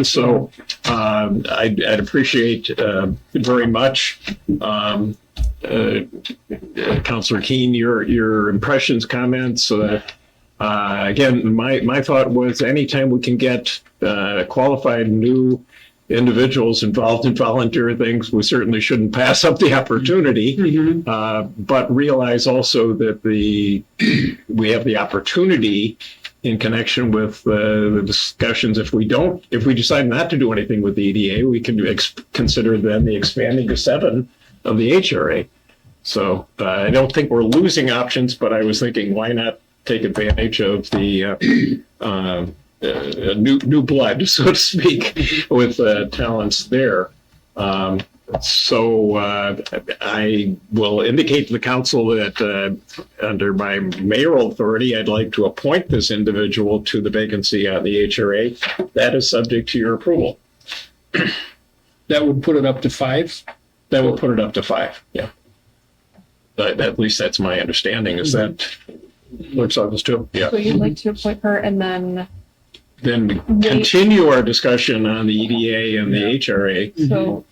So I'd appreciate very much, Councilor Keene, your impressions, comments. Again, my thought was anytime we can get qualified new individuals involved in volunteer things, we certainly shouldn't pass up the opportunity, but realize also that we have the opportunity in connection with the discussions. If we decide not to do anything with the EDA, we can consider then the expanding to 7 of the HRA. So I don't think we're losing options, but I was thinking, why not take advantage of the new blood, so to speak, with talents there. So I will indicate to the council that under my mayoral authority, I'd like to appoint this individual to the vacancy on the HRA. That is subject to your approval. That would put it up to 5. That will put it up to 5, yeah. But at least that's my understanding, is that looks like this too, yeah. So you'd like to appoint her and then, Then continue our discussion on the EDA and the HRA. so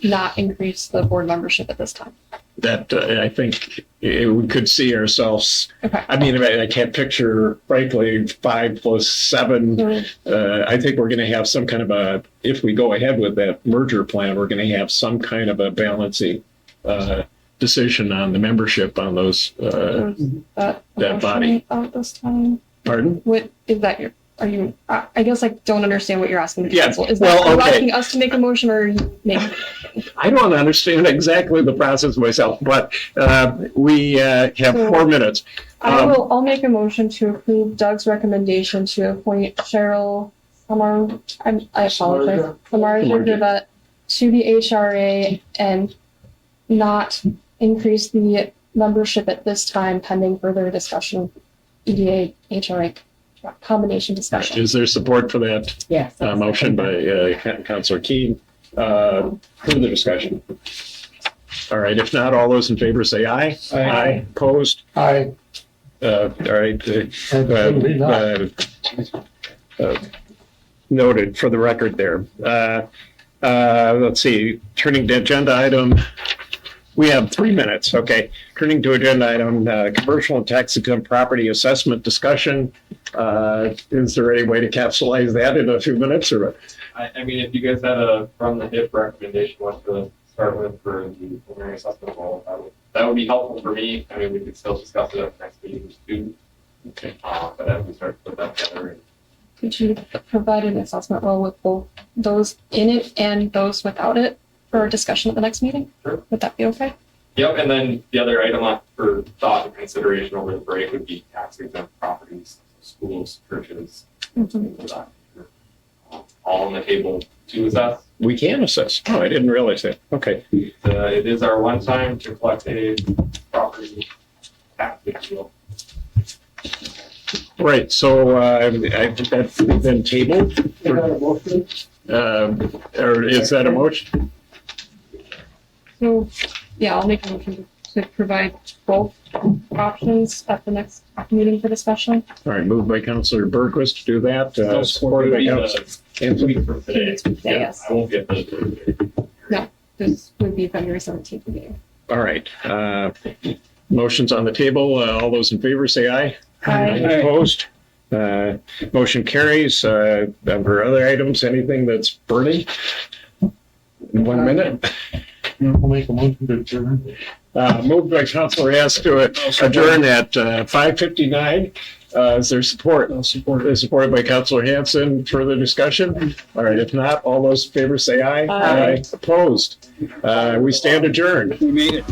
not increase the board membership at this time. That I think we could see ourselves. Okay. I mean, I can't picture, frankly, 5 plus 7. I think we're going to have some kind of a, if we go ahead with that merger plan, we're going to have some kind of a balancing decision on the membership on those. That body. At this time. Pardon? What is that your, are you, I guess I don't understand what you're asking the Yeah, council. Is well, that, are you okay. asking us to make a motion or are you making? I don't understand exactly the process myself, but we have 4 minutes. I'll make a motion to approve Doug's recommendation to appoint Cheryl I apologize, Samarja Grivet to the HRA and not increase the membership at this time pending further discussion, EDA, HRA combination discussion. Is there support for that Yes. motion by Councilor Keen? Further discussion? All right, if not, all those in favor say aye. Aye. Opposed? I, All right. Absolutely not. Noted for the record there. Let's see, turning to agenda item, we have 3 minutes, okay. Turning to agenda item, commercial and tax exempt property assessment discussion. Is there any way to capsulize that in a few minutes or? I mean, if you guys had a from the hip recommendation, what to start with for the preliminary assessment goal, that would be helpful for me. I mean, we could still discuss it at the next meeting too. Okay. But as we start to put that together. Could you provide an assessment roll with both those in it and those without it for discussion at the next meeting? Sure. Would that be okay? Yep, and then the other item up for thought and consideration over the break would be tax exempt properties, schools, churches, things like that. All on the table to assess. We can assess. Oh, I didn't realize that. Okay. It is our one time to collect a property tax. If you will. Right, so I think that's been tabled. Or is that a motion? So, yeah, I'll make a motion to provide both options at the next meeting for discussion. All right, moved by Councilor Berquist to do that. Supported by Councilor Anthony. For today. Yes. I won't get the. This would be February 17th meeting. All right, motion's on the table. All those in favor say aye. Aye. Opposed? Motion carries. For other items, anything that's burning? In 1 minute. I'll make a motion to adjourn. Moved by Councilor Hess to adjourn at 5:59. Is there support? I'll support it. Supported by Councilor Hanson. Further discussion? All right, if not, all those in favor say aye. Aye. Opposed? We stand adjourned. We made it.